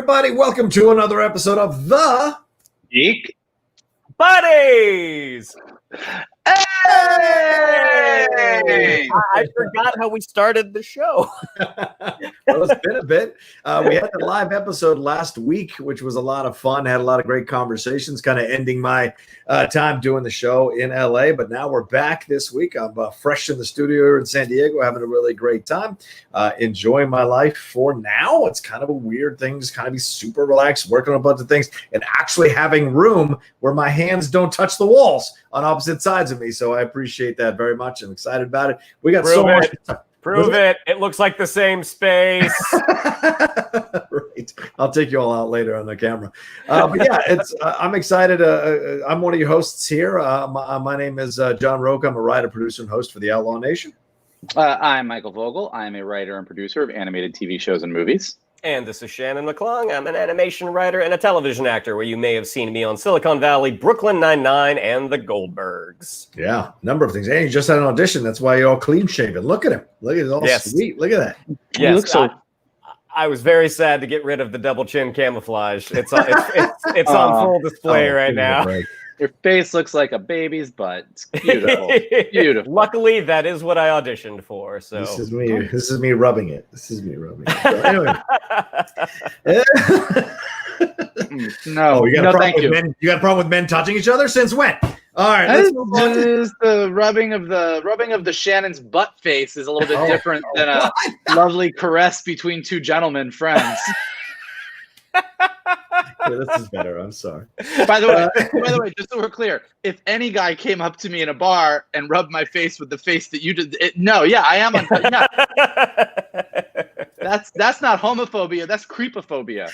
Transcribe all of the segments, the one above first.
everybody. Welcome to another episode of the Geek Buddies! Hey! I forgot how we started the show. Well, it's been a bit. We had the live episode last week, which was a lot of fun. Had a lot of great conversations, kind of ending my time doing the show in LA. But now we're back this week. I'm fresh in the studio here in San Diego, having a really great time, enjoying my life for now. It's kind of a weird thing, just kind of be super relaxed, working on a bunch of things, and actually having room where my hands don't touch the walls on opposite sides of me. So I appreciate that very much. I'm excited about it. We got so much. Prove it. It looks like the same space. Right. I'll take you all out later on the camera. But yeah, I'm excited. I'm one of your hosts here. My name is John Rocha. I'm a writer, producer, and host for the Outlaw Nation. I'm Michael Vogel. I'm a writer and producer of animated TV shows and movies. And this is Shannon McClung. I'm an animation writer and a television actor, where you may have seen me on Silicon Valley, Brooklyn Nine-Nine, and The Goldbergs. Yeah, number of things. And you just had an audition. That's why you're all clean shaven. Look at him. Look at it, all sweet. Look at that. Yes, I was very sad to get rid of the double chin camouflage. It's on full display right now. Your face looks like a baby's butt. It's beautiful. Beautiful. Luckily, that is what I auditioned for. So this is me rubbing it. So anyway. No, thank you. You got a problem with men touching each other? Since when? All right, let's move on. The rubbing of the Shannon's butt face is a little bit different than a lovely caress between two gentlemen friends. Yeah, this is better. I'm sorry. By the way, just so we're clear, if any guy came up to me in a bar and rubbed my face with the face that you did, I am. Yeah. That's not homophobia. That's creepophobia.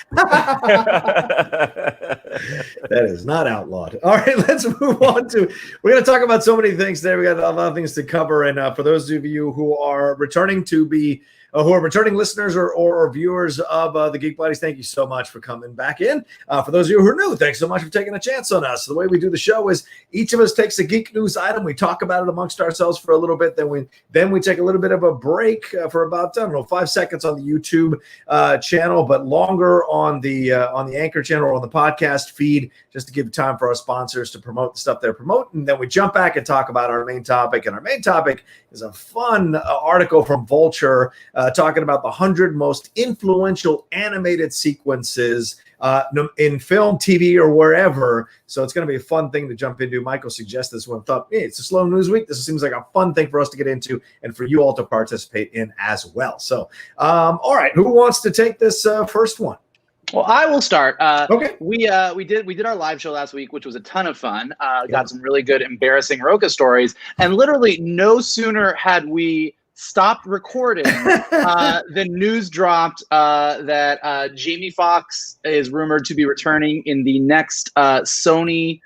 That is not outlawed. All right, let's move on to. We're going to talk about so many things today. We got a lot of things to cover, and for those of you who are returning listeners or viewers of the Geek Buddies, thank you so much for coming back in. For those of you who are new, thanks so much for taking a chance on us. The way we do the show is each of us takes a geek news item. We talk about it amongst ourselves for a little bit. Then we take a little bit of a break for about 5 seconds on the YouTube channel, but longer on the Anchor channel or on the podcast feed, just to give time for our sponsors to promote the stuff they're promoting. Then we jump back and talk about our main topic. And our main topic is a fun article from Vulture talking about the 100 most influential animated sequences in film, TV, or wherever. So it's going to be a fun thing to jump into. Michael suggested this one. Thought, hey, it's a slow news week. This seems like a fun thing for us to get into and for you all to participate in as well. So, all right, who wants to take this first one? Well, I will start. Okay. We did our live show last week, which was a ton of fun. Got some really good, embarrassing Rocha stories, and literally no sooner had we stopped recording, the news dropped that Jamie Foxx is rumored to be returning in the next Sony/Marvel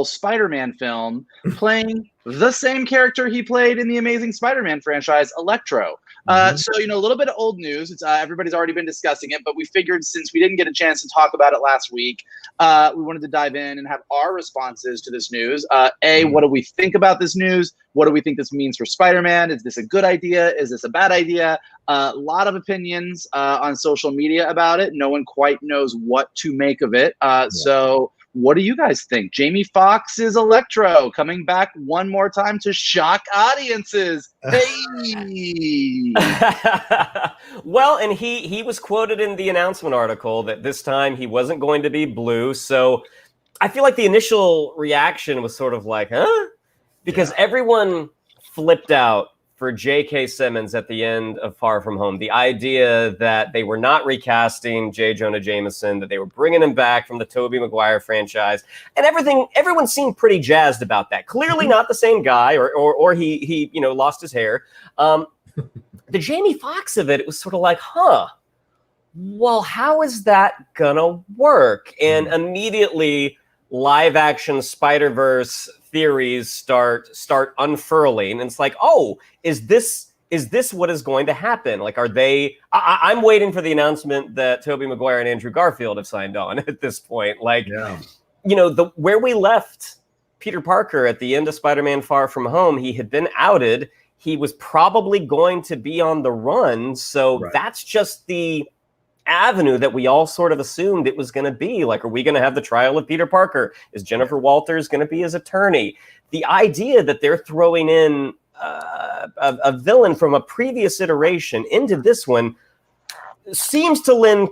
Spider-Man film, playing the same character he played in the Amazing Spider-Man franchise, Electro. So, a little bit of old news. It's everybody's already been discussing it, but we figured since we didn't get a chance to talk about it last week, we wanted to dive in and have our responses to this news. What do we think about this news? What do we think this means for Spider-Man? Is this a good idea? Is this a bad idea? A lot of opinions on social media about it. No one quite knows what to make of it. So what do you guys think? Jamie Foxx is Electro, coming back one more time to shock audiences. Hey! Well, and he was quoted in the announcement article that this time he wasn't going to be blue. So I feel like the initial reaction was sort of like, huh? Because everyone flipped out for J.K. Simmons at the end of Far From Home. The idea that they were not recasting J. Jonah Jameson, that they were bringing him back from the Tobey Maguire franchise, and everyone seemed pretty jazzed about that. Clearly not the same guy, or he lost his hair. The Jamie Foxx of it was sort of like, well, how is that gonna work? And immediately live action Spider-Verse theories start unfurling, and it's like, is this what is going to happen? Like, are they? I'm waiting for the announcement that Tobey Maguire and Andrew Garfield have signed on at this point. Like, where we left Peter Parker at the end of Spider-Man Far From Home, he had been outed. He was probably going to be on the run, so that's just the avenue that we all sort of assumed it was going to be. Like, are we going to have the trial of Peter Parker? Is Jennifer Walters going to be his attorney? The idea that they're throwing in a villain from a previous iteration into this one seems to lend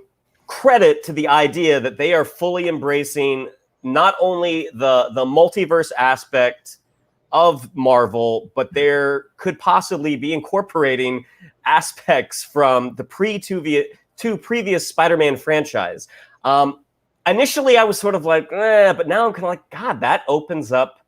credit to the idea that they are fully embracing not only the multiverse aspect of Marvel, but there could possibly be incorporating aspects from the two previous Spider-Man franchise. Initially, I was sort of like, but now I'm kind of like, God, that opens up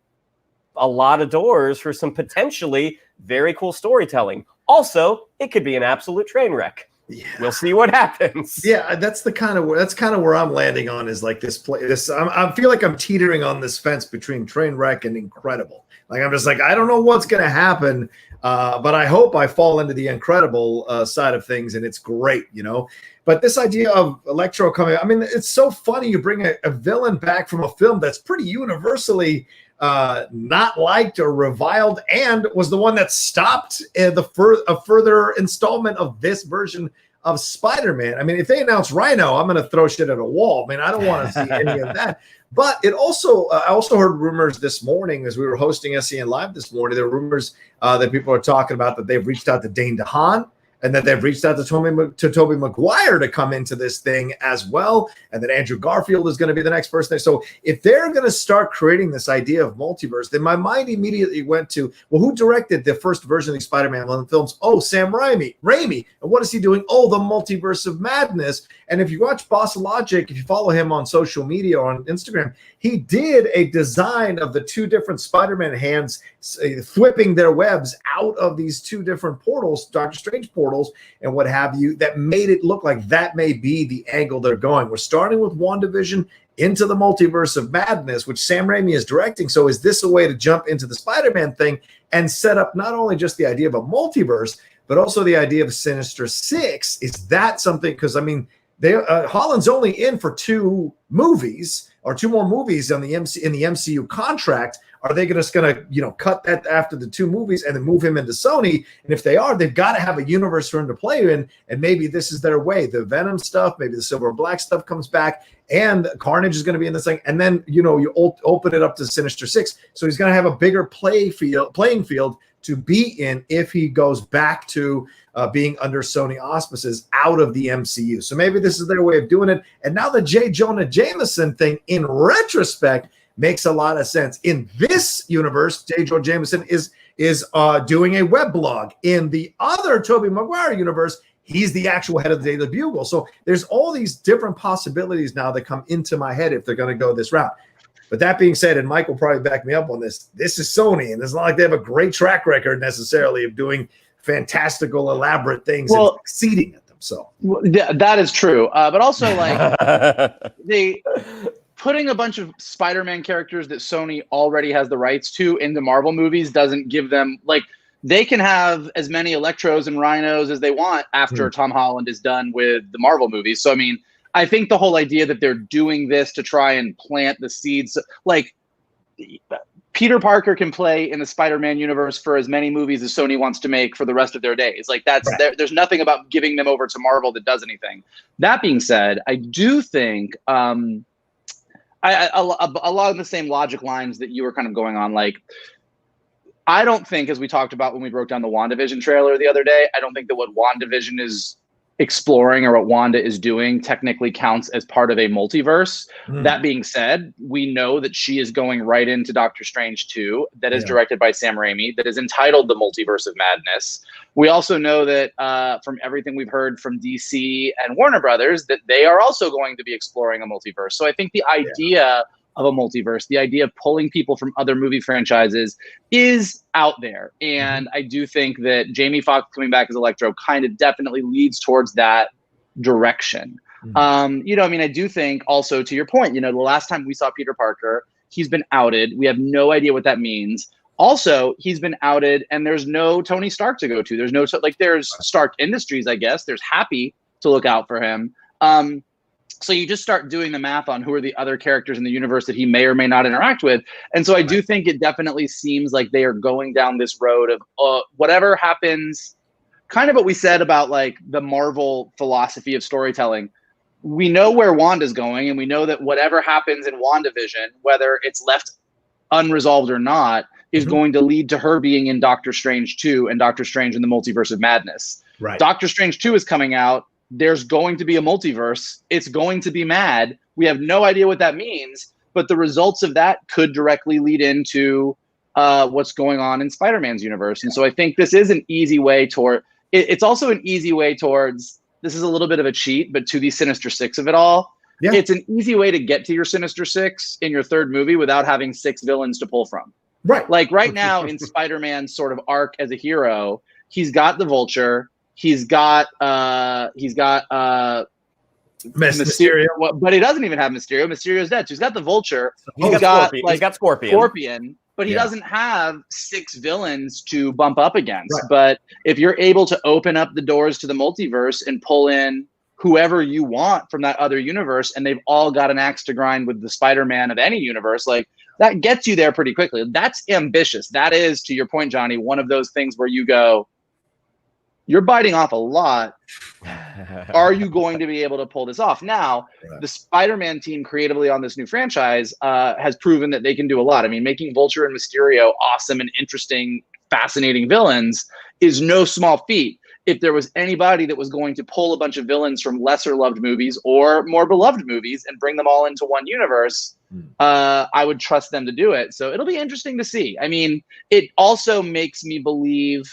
a lot of doors for some potentially very cool storytelling. Also, it could be an absolute train wreck. Yeah. We'll see what happens. Yeah, that's kind of where I'm landing on, is like this play. I feel like I'm teetering on this fence between train wreck and incredible. Like, I'm just like, I don't know what's going to happen, but I hope I fall into the incredible side of things, and it's great, you know. But this idea of Electro coming, I mean, it's so funny. You bring a villain back from a film that's pretty universally not liked or reviled, and was the one that stopped a further installment of this version of Spider-Man. I mean, if they announce Rhino, I'm going to throw shit at a wall. I mean, I don't want to see any of that. But it also, I also heard rumors this morning as we were hosting SEN Live this morning. There were rumors that people are talking about that they've reached out to Dane DeHaan, and that they've reached out to Tobey Maguire to come into this thing as well, and that Andrew Garfield is going to be the next person there. So if they're going to start creating this idea of multiverse, then my mind immediately went to, well, who directed the first version of the Spider-Man films? Oh, Sam Raimi. And what is he doing? Oh, the Multiverse of Madness. And if you watch Boss Logic, if you follow him on social media or on Instagram, he did a design of the two different Spider-Man hands flipping their webs out of these two different portals, Doctor Strange portals and what have you, that made it look like that may be the angle they're going. We're starting with WandaVision into the Multiverse of Madness, which Sam Raimi is directing. So is this a way to jump into the Spider-Man thing and set up not only just the idea of a multiverse, but also the idea of Sinister Six? Is that something? Because, I mean, Holland's only in for two movies, or two more movies in the MCU contract. Are they just going to, cut that after the two movies and then move him into Sony? And if they are, they've got to have a universe for him to play in. And maybe this is their way. The Venom stuff, maybe the Silver and Black stuff comes back, and Carnage is going to be in this thing. And then, you open it up to Sinister Six. So he's going to have a bigger playing field to be in if he goes back to being under Sony auspices out of the MCU. So maybe this is their way of doing it. And now the J. Jonah Jameson thing, in retrospect, makes a lot of sense. In this universe, J. Jonah Jameson is doing a web blog. In the other Tobey Maguire universe, he's the actual head of the Daily Bugle. So there's all these different possibilities now that come into my head if they're going to go this route. But that being said, and Mike will probably back me up on this, this is Sony, and it's not like they have a great track record necessarily of doing fantastical, elaborate things and succeeding at them. So that is true. But also, like, putting a bunch of Spider-Man characters that Sony already has the rights to into Marvel movies doesn't give them, like, they can have as many Electros and Rhinos as they want after Tom Holland is done with the Marvel movies. So, I mean, I think the whole idea that they're doing this to try and plant the seeds, like, Peter Parker can play in the Spider-Man universe for as many movies as Sony wants to make for the rest of their days. Like, that's there's nothing about giving them over to Marvel that does anything. That being said, I do think along the same logic lines that you were kind of going on, like, I don't think, as we talked about when we broke down the WandaVision trailer the other day, I don't think that what WandaVision is exploring or what Wanda is doing technically counts as part of a multiverse. That being said, we know that she is going right into Doctor Strange 2, that is directed by Sam Raimi, that is entitled The Multiverse of Madness. We also know that from everything we've heard from DC and Warner Brothers, that they are also going to be exploring a multiverse. So I think the idea of a multiverse, the idea of pulling people from other movie franchises, is out there. And I do think that Jamie Foxx coming back as Electro kind of definitely leads towards that direction. I mean, I do think also, to your point, the last time we saw Peter Parker, he's been outed. We have no idea what that means. Also, he's been outed and there's no Tony Stark to go to. There's no, there's Stark Industries, I guess. There's Happy to look out for him. So you just start doing the math on who are the other characters in the universe that he may or may not interact with. And so I do think it definitely seems like they are going down this road of whatever happens kind of what we said about like the Marvel philosophy of storytelling. We know where Wanda's going, and we know that whatever happens in WandaVision, whether it's left unresolved or not, is going to lead to her being in Doctor Strange 2 and Doctor Strange in the Multiverse of Madness. Right. Doctor Strange 2 is coming out. There's going to be a multiverse. It's going to be mad. We have no idea what that means, but the results of that could directly lead into what's going on in Spider-Man's universe. And so I think this is an easy way toward, it's also an easy way towards, this is a little bit of a cheat, but to the Sinister Six of it all. Yeah. It's an easy way to get to your Sinister Six in your third movie without having 6 villains to pull from. Right. Like right now in Spider-Man's sort of arc as a hero, he's got the Vulture, he's got Mysterio, but he doesn't even have Mysterio. Mysterio's dead. So he's got the Vulture. He's got Scorpion. But he doesn't have 6 villains to bump up against. Right. But if you're able to open up the doors to the multiverse and pull in whoever you want from that other universe, and they've all got an axe to grind with the Spider-Man of any universe, like that gets you there pretty quickly. That's ambitious. That is, to your point, Johnny, one of those things where you go, you're biting off a lot. Are you going to be able to pull this off? Now, the Spider-Man team creatively on this new franchise has proven that they can do a lot. I mean, making Vulture and Mysterio awesome and interesting, fascinating villains is no small feat. If there was anybody that was going to pull a bunch of villains from lesser loved movies or more beloved movies and bring them all into one universe, I would trust them to do it. So it'll be interesting to see. I mean, it also makes me believe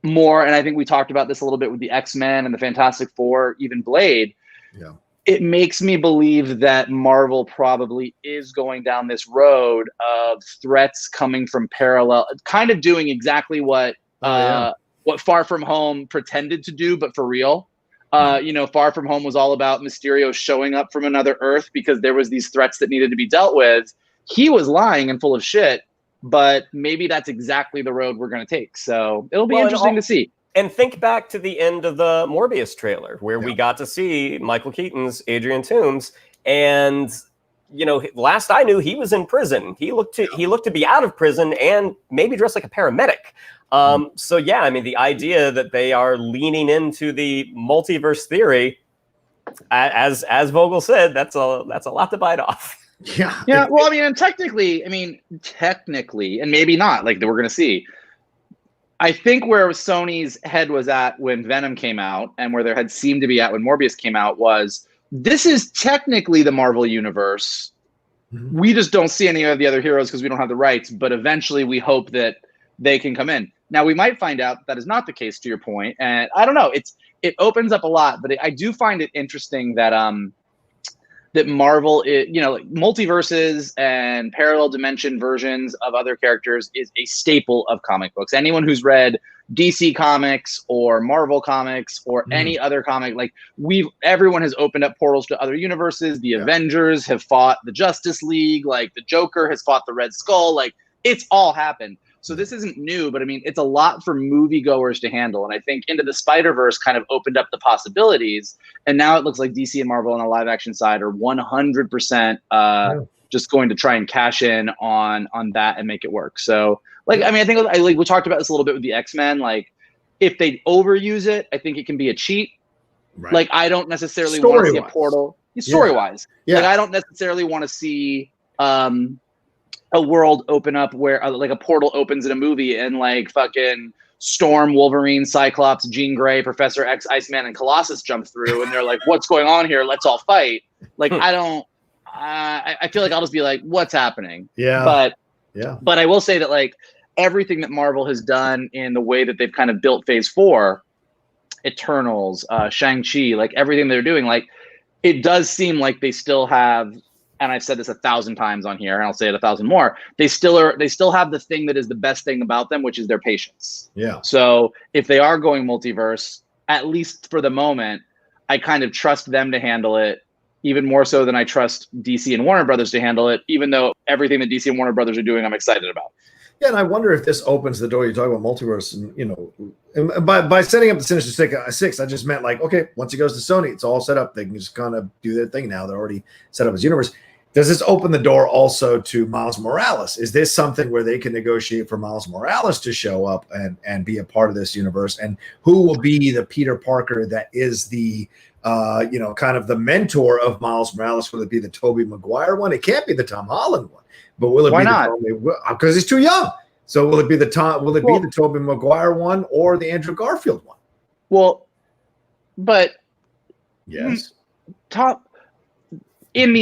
more, and I think we talked about this a little bit with the X-Men and the Fantastic Four, even Blade. Yeah. It makes me believe that Marvel probably is going down this road of threats coming from parallel, kind of doing exactly what Far From Home pretended to do, but for real. Far From Home was all about Mysterio showing up from another Earth because there was these threats that needed to be dealt with. He was lying and full of shit, but maybe that's exactly the road we're going to take. So it'll be interesting to see. And think back to the end of the Morbius trailer, where we got to see Michael Keaton's Adrian Toomes, and last I knew, he was in prison. He looked to be out of prison and maybe dressed like a paramedic. So yeah, I mean, the idea that they are leaning into the multiverse theory, as Vogel said, that's a lot to bite off. Yeah. Well, I mean, and technically, and maybe not, like we're going to see. I think where Sony's head was at when Venom came out and where their head seemed to be at when Morbius came out was, this is technically the Marvel universe. We just don't see any of the other heroes because we don't have the rights, but eventually we hope that they can come in. Now, we might find out that is not the case, to your point, and I don't know. It opens up a lot, but I do find it interesting that that Marvel, like multiverses and parallel dimension versions of other characters is a staple of comic books. Anyone who's read DC comics or Marvel comics or any other comic, like everyone has opened up portals to other universes. The Avengers have fought the Justice League, like the Joker has fought the Red Skull, like it's all happened. So this isn't new, but I mean, it's a lot for moviegoers to handle. And I think Into the Spider-Verse kind of opened up the possibilities. And now it looks like DC and Marvel on the live action side are 100% just going to try and cash in on that and make it work. So, like, I mean, I think we talked about this a little bit with the X-Men. Like, if they overuse it, I think it can be a cheat. Right. Like, I don't necessarily want to see a portal. Story-wise. Yeah. Like, I don't necessarily want to see a world open up where like a portal opens in a movie and like fucking Storm, Wolverine, Cyclops, Jean Grey, Professor X, Iceman, and Colossus jump through and they're like, what's going on here? Let's all fight. Like, I feel like I'll just be like, what's happening? Yeah. But I will say that like everything that Marvel has done in the way that they've kind of built Phase 4, Eternals, Shang-Chi, like everything they're doing, like it does seem like they still have, and I've said this 1,000 times on here, and I'll say it 1,000 more. They still have the thing that is the best thing about them, which is their patience. Yeah. So if they are going multiverse, at least for the moment, I kind of trust them to handle it even more so than I trust DC and Warner Brothers to handle it, even though everything that DC and Warner Brothers are doing, I'm excited about. Yeah, and I wonder if this opens the door. You talk about multiverse, and and by setting up the Sinister Six, I just meant like, okay, once it goes to Sony, it's all set up. They can just kind of do their thing now. They're already set up as universe. If does this open the door also to Miles Morales? Is this something where they can negotiate for Miles Morales to show up and be a part of this universe? And who will be the Peter Parker that is the kind of the mentor of Miles Morales? Will it be the Tobey Maguire one? It can't be the Tom Holland one, but will it Why be not? Because he's too young. So will it be the the Tobey Maguire one or the Andrew Garfield one? Well, but yes, in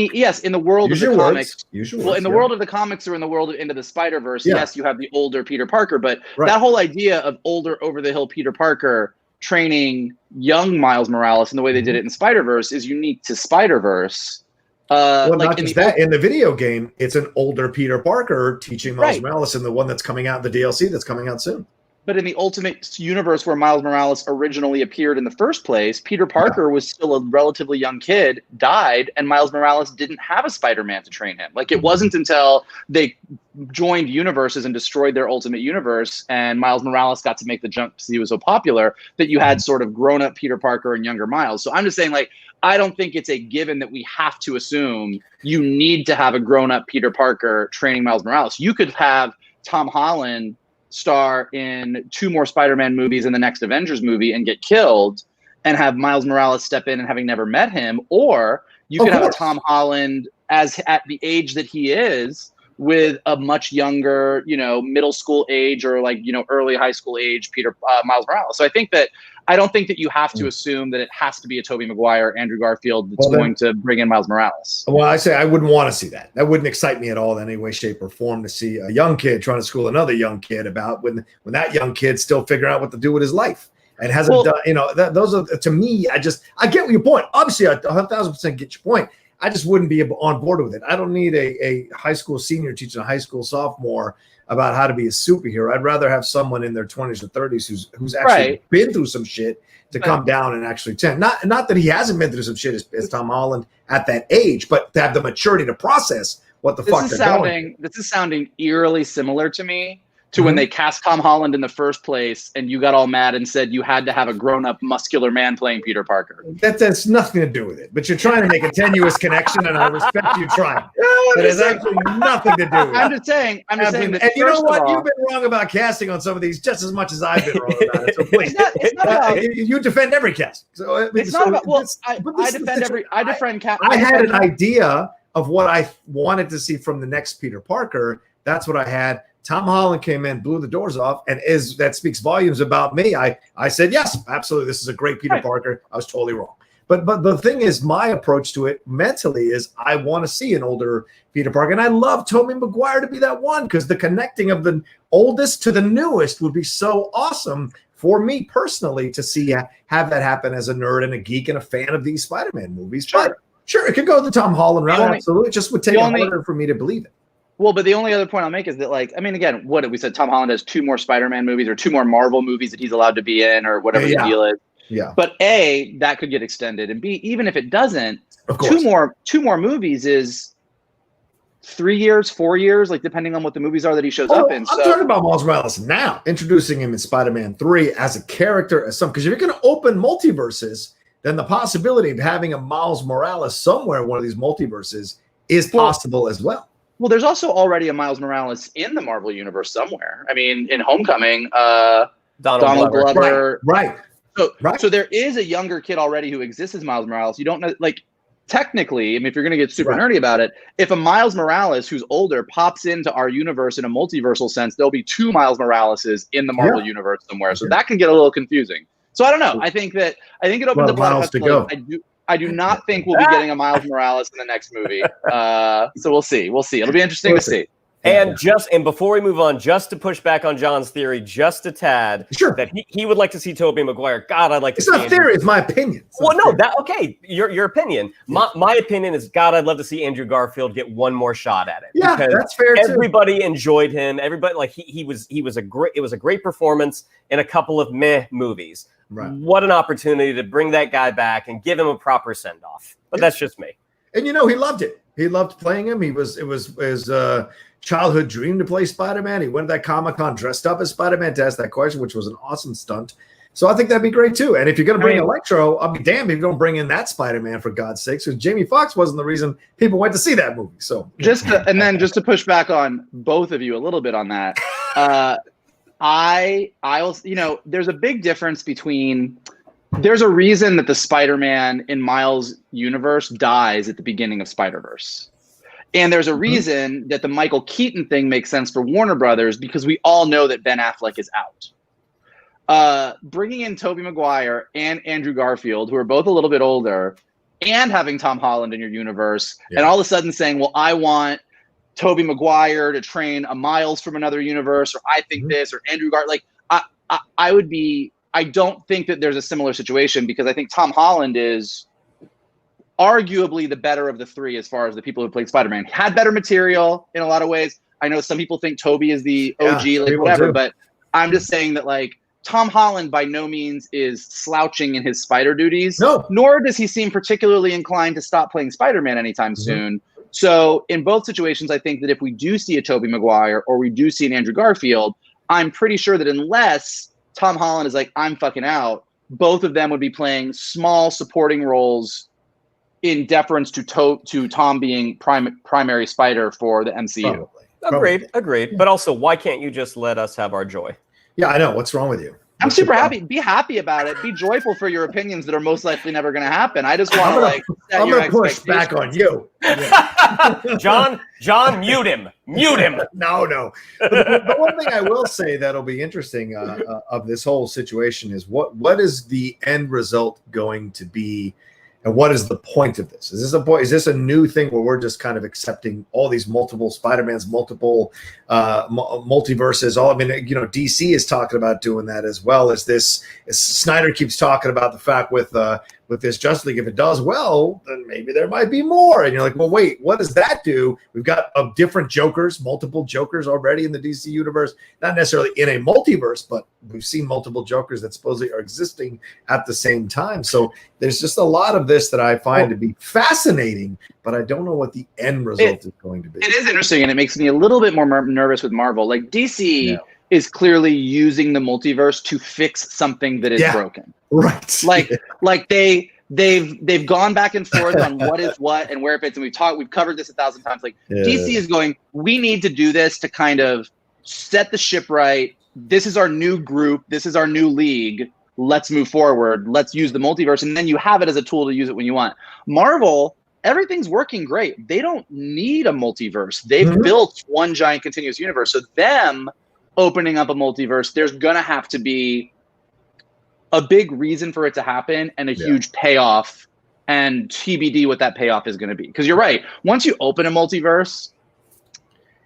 the world of the comics. In the world of the comics or in the world of Into the Spider-Verse, yes, you have the older Peter Parker, but that whole idea of older over the hill Peter Parker training young Miles Morales and the way they did it in Spider-Verse is unique to Spider-Verse. Not just that. In the video game, it's an older Peter Parker teaching Miles Morales in the one that's coming out, the DLC that's coming out soon. But in the Ultimate Universe where Miles Morales originally appeared in the first place, Peter Parker was still a relatively young kid, died, and Miles Morales didn't have a Spider-Man to train him. Like, it wasn't until they joined universes and destroyed their Ultimate Universe and Miles Morales got to make the jump because he was so popular that you had sort of grown-up Peter Parker and younger Miles. So I'm just saying, like, I don't think it's a given that we have to assume you need to have a grown-up Peter Parker training Miles Morales. You could have Tom Holland star in 2 more Spider-Man movies in the next Avengers movie and get killed and have Miles Morales step in and having never met him, or you could have a Tom Holland as at the age that he is with a much younger, middle school age or early high school age Miles Morales. So I don't think that you have to assume that it has to be a Tobey Maguire, Andrew Garfield that's going to bring in Miles Morales. Well, I say I wouldn't want to see that. That wouldn't excite me at all in any way, shape, or form to see a young kid trying to school another young kid about when that young kid's still figuring out what to do with his life and hasn't done. Those are, to me. I get your point. Obviously, I 1,000% get your point. I just wouldn't be on board with it. I don't need a high school senior teaching a high school sophomore about how to be a superhero. I'd rather have someone in their 20s or 30s who's actually been through some shit to come down and actually tend. Not that he hasn't been through some shit as Tom Holland at that age, but to have the maturity to process what the fuck they're going through. This is sounding eerily similar to me to when they cast Tom Holland in the first place and you got all mad and said you had to have a grown-up muscular man playing Peter Parker. That has nothing to do with it, but you're trying to make a tenuous connection, and I respect you trying. It has actually nothing to do with it. I'm just saying that. And you know what? You've been wrong about casting on some of these just as much as I've been wrong about it. So please, it's not about, you defend every cast. So it's not about. Well, I defend every. I defend cast. I had an idea of what I wanted to see from the next Peter Parker. That's what I had. Tom Holland came in, blew the doors off, and that speaks volumes about me. I said, yes, absolutely. This is a great Peter Parker. I was totally wrong. But the thing is, my approach to it mentally is I want to see an older Peter Parker. And I love Tobey Maguire to be that one because the connecting of the oldest to the newest would be so awesome for me personally to see have that happen as a nerd and a geek and a fan of these Spider-Man movies. Sure. But sure, it could go the Tom Holland route. Absolutely. It just would take it harder for me to believe it. Well, but the only other point I'll make is that, again, what did we said? Tom Holland has 2 more Spider-Man movies or 2 more Marvel movies that he's allowed to be in or whatever the deal is. Yeah. But A, that could get extended. And B, even if it doesn't, of course. 2 more movies is 3 years, 4 years, depending on what the movies are that he shows up in. I'm talking about Miles Morales now, introducing him in Spider-Man 3 as a character, because if you're going to open multiverses, then the possibility of having a Miles Morales somewhere in one of these multiverses is possible as well. Well, there's also already a Miles Morales in the Marvel Universe somewhere. I mean, in Homecoming, Donald Glover. Right. So there is a younger kid already who exists as Miles Morales. You don't know, technically, I mean, if you're going to get super nerdy about it, if a Miles Morales who's older pops into our universe in a multiversal sense, there'll be 2 Miles Moraleses in the Marvel Universe somewhere. So that can get a little confusing. So I don't know. I think it opens up a lot of possibilities. I do not think we'll be getting a Miles Morales in the next movie. So we'll see. It'll be interesting to see. And before we move on, just to push back on John's theory, just a tad, that he would like to see Tobey Maguire. God, I'd like to see. It's not theory; it's my opinion. Your opinion. My opinion is, God, I'd love to see Andrew Garfield get one more shot at it. Yeah, that's fair too. Everybody enjoyed him. Everybody it was a great performance in a couple of meh movies. Right. What an opportunity to bring that guy back and give him a proper send off. But that's just me. And he loved it. He loved playing him. It was his childhood dream to play Spider-Man. He went to that Comic-Con dressed up as Spider-Man to ask that question, which was an awesome stunt. So I think that'd be great too. And if you're going to bring Electro, I'll be damned if you don't bring in that Spider-Man for God's sakes, because Jamie Foxx wasn't the reason people went to see that movie. So just to push back on both of you a little bit on that, I also, there's a big difference between. There's a reason that the Spider-Man in Miles' universe dies at the beginning of Spider-Verse. And there's a reason that the Michael Keaton thing makes sense for Warner Brothers, because we all know that Ben Affleck is out. Bringing in Tobey Maguire and Andrew Garfield, who are both a little bit older, and having Tom Holland in your universe, and all of a sudden saying, well, I want Tobey Maguire to train a Miles from another universe, or I think this, or Andrew Garfield. I don't think that there's a similar situation, because I think Tom Holland is arguably the better of the three as far as the people who played Spider-Man. Had better material in a lot of ways. I know some people think Tobey is the OG, whatever, but I'm just saying that Tom Holland by no means is slouching in his Spider duties. No. Nor does he seem particularly inclined to stop playing Spider-Man anytime soon. So in both situations, I think that if we do see a Tobey Maguire or we do see an Andrew Garfield, I'm pretty sure that unless Tom Holland is like, I'm fucking out, both of them would be playing small supporting roles in deference to Tom being primary Spider for the MCU. Agreed. But also, why can't you just let us have our joy? Yeah, I know. What's wrong with you? I'm super happy. Be happy about it. Be joyful for your opinions that are most likely never going to happen. I just want to I'm going to push back on you. Yeah. John, mute him. No. But one thing I will say that'll be interesting of this whole situation is what is the end result going to be, and what is the point of this? Is this a new thing where we're just kind of accepting all these multiple Spider-Mans, multiple multiverses? DC is talking about doing that as well as this. As Snyder keeps talking about the fact with this Justice League, if it does well, then maybe there might be more. And you're like, well, wait, what does that do? We've got different Jokers, multiple Jokers already in the DC universe, not necessarily in a multiverse, but we've seen multiple Jokers that supposedly are existing at the same time. So there's just a lot of this that I find to be fascinating, but I don't know what the end result is going to be. It is interesting, and it makes me a little bit more nervous with Marvel. Like DC is clearly using the multiverse to fix something that is broken. Right. Like they've gone back and forth on what is what and where it fits, and we've covered this 1,000 times. DC is going, we need to do this to kind of set the ship right. This is our new group. This is our new league. Let's move forward. Let's use the multiverse, and then you have it as a tool to use it when you want. Marvel, everything's working great. They don't need a multiverse. They've built one giant continuous universe. So them opening up a multiverse, there's gonna have to be a big reason for it to happen and a huge payoff, and TBD what that payoff is going to be. Because you're right, once you open a multiverse,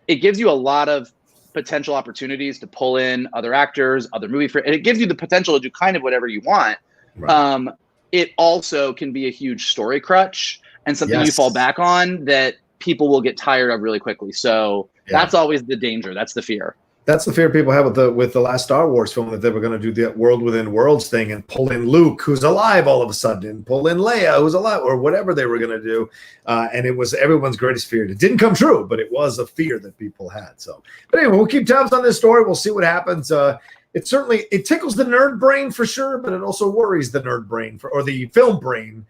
it gives you a lot of potential opportunities to pull in other actors, other and it gives you the potential to do kind of whatever you want. Right. It also can be a huge story crutch and something you fall back on that people will get tired of really quickly. So that's always the danger. That's the fear. That's the fear people have with the last Star Wars film, that they were going to do the world within worlds thing and pull in Luke, who's alive all of a sudden, and pull in Leia, who's alive, or whatever they were going to do. And it was everyone's greatest fear. It didn't come true, but it was a fear that people had. So, but anyway, we'll keep tabs on this story. We'll see what happens. It tickles the nerd brain for sure, but it also worries the nerd brain or the film brain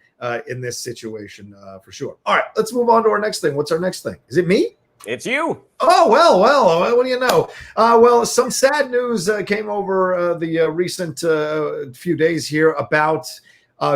in this situation for sure. All right, let's move on to our next thing. What's our next thing? Is it me? It's you. Oh, well, what do you know? Well, some sad news came over the recent few days here about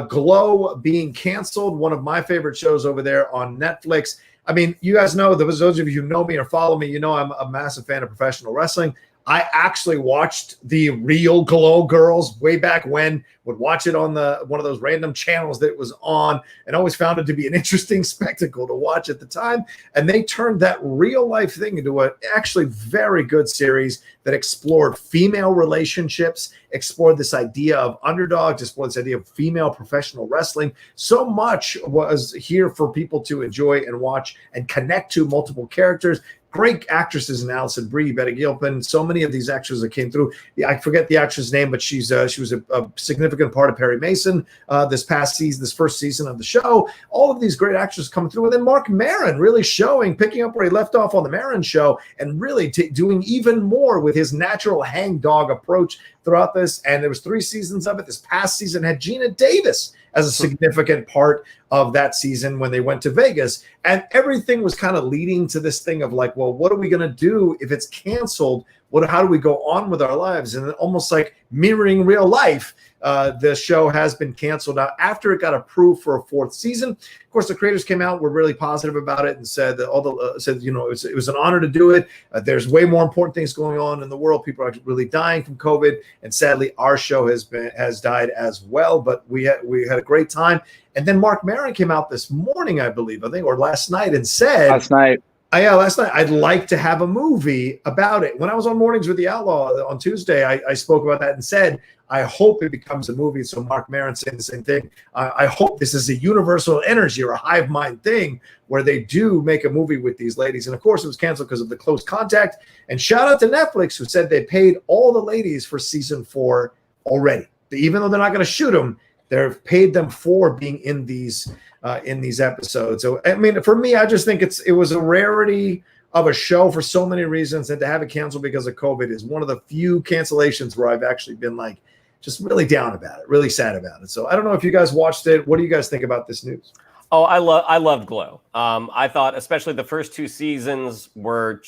Glow being canceled, one of my favorite shows over there on Netflix. I mean, you guys know, those of you who know me or follow me, you know I'm a massive fan of professional wrestling. I actually watched the real Glow Girls way back when, would watch it on one of those random channels that it was on, and always found it to be an interesting spectacle to watch at the time. And they turned that real life thing into an actually very good series that explored female relationships, explored this idea of underdogs, explored this idea of female professional wrestling. So much was here for people to enjoy and watch and connect to multiple characters. Great actresses in Alison Brie, Betty Gilpin, so many of these actors that came through. I forget the actress' name, but she was a significant part of Perry Mason this first season of the show. All of these great actors coming through. And then Mark Maron really picking up where he left off on the Maron show, and really doing even more with his natural hangdog approach. throughout this, and there was 3 seasons of it. This past season had Gina Davis as a significant part of that season when they went to Vegas, and everything was kind of leading to this thing of like, well, what are we going to do if it's canceled? How do we go on with our lives? And almost like mirroring real life, the show has been canceled out after it got approved for a 4th season. Of course, the creators came out, were really positive about it, and said that it was an honor to do it. There's way more important things going on in the world. People are really dying from COVID, and sadly, our show has died as well. But we had a great time. And then Mark Maron came out this morning, I believe, or last night, and said, last night, I'd like to have a movie about it. When I was on Mornings with the Outlaw on Tuesday, I spoke about that and said, I hope it becomes a movie. So Mark Maron saying the same thing. I hope this is a universal energy or a hive mind thing where they do make a movie with these ladies. And of course, it was canceled because of the close contact. And shout out to Netflix, who said they paid all the ladies for season 4 already. Even though they're not going to shoot them, they've paid them for being in these episodes. So I mean, for me, I just think it was a rarity of a show for so many reasons, and to have it canceled because of COVID is one of the few cancellations where I've actually been like just really down about it, really sad about it. So I don't know if you guys watched it. What do you guys think about this news? Oh, I loved Glow. I thought especially the first 2 seasons were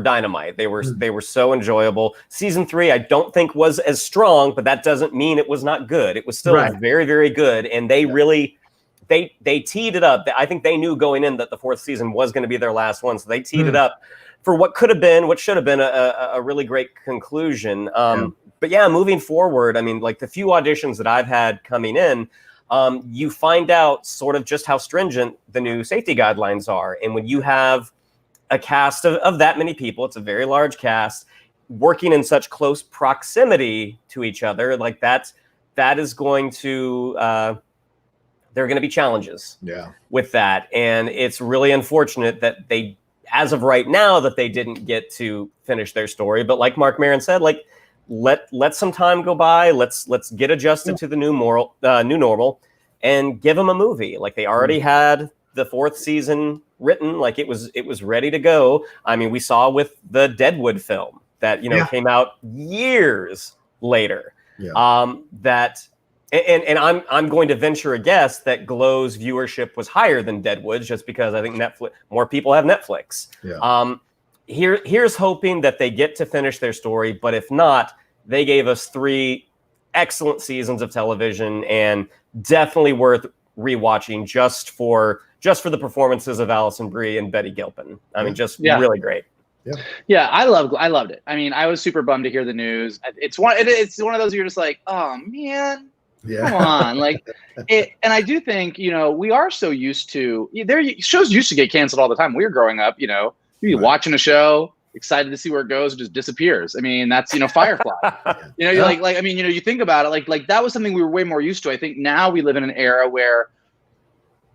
dynamite. They were so enjoyable. Season 3, I don't think was as strong, but that doesn't mean it was not good. It was still very, very good. And they really, they teed it up. I think they knew going in that the 4th season was going to be their last one. So they teed it up for what should have been a really great conclusion. But yeah, moving forward, I mean, like the few auditions that I've had coming in, you find out sort of just how stringent the new safety guidelines are. And when you have a cast of that many people, it's a very large cast, working in such close proximity to each other, like that is going to, there are going to be challenges with that. And it's really unfortunate that they, as of right now, that they didn't get to finish their story. But like Mark Maron said, like, let some time go by. Let's get adjusted to the new normal and give them a movie. Like they already had the 4th season written, like it was ready to go. I mean, we saw with the Deadwood film that came out years later. That and I'm going to venture a guess that Glow's viewership was higher than Deadwood's, just because I think more people have Netflix. Here's hoping that they get to finish their story, but if not, they gave us 3 excellent seasons of television and definitely worth rewatching just for the performances of Alison Brie and Betty Gilpin. I mean, just really great. Yeah, I loved it. I mean, I was super bummed to hear the news. It's one of those you're just like, oh man, come on, like it. And I do think we are so used to shows used to get canceled all the time. We were growing up, you'd be watching a show, excited to see where it goes, it just disappears. I mean, that's Firefly. You're like I mean, you think about it, like that was something we were way more used to. I think now we live in an era where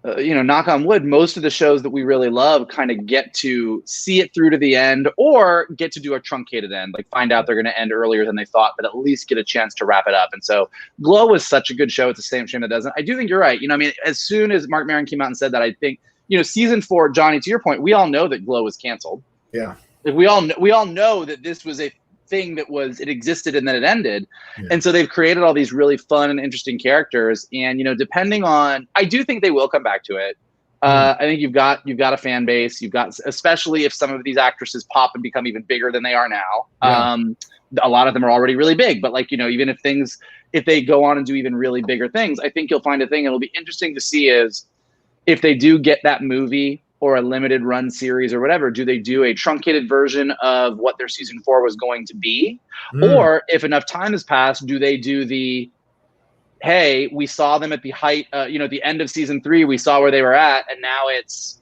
knock on wood, most of the shows that we really love kind of get to see it through to the end, or get to do a truncated end, like find out they're going to end earlier than they thought, but at least get a chance to wrap it up. And so Glow was such a good show. It's a shame it doesn't. I do think you're right. I mean, as soon as Mark Maron came out and said that, I think, season 4, Johnny, to your point, we all know that Glow was canceled. Yeah. Like we all know that this was a thing it existed and then it ended. And so they've created all these really fun and interesting characters. And, depending on, I do think they will come back to it. I think you've got a fan base. You've got, especially if some of these actresses pop and become even bigger than they are now. A lot of them are already really big, but like, even if they go on and do even really bigger things, I think you'll find a thing. It'll be interesting to see is if they do get that movie or a limited run series or whatever, do they do a truncated version of what their season 4 was going to be? Or if enough time has passed, do they do the, hey, we saw them at the height, the end of season 3, we saw where they were at, and now it's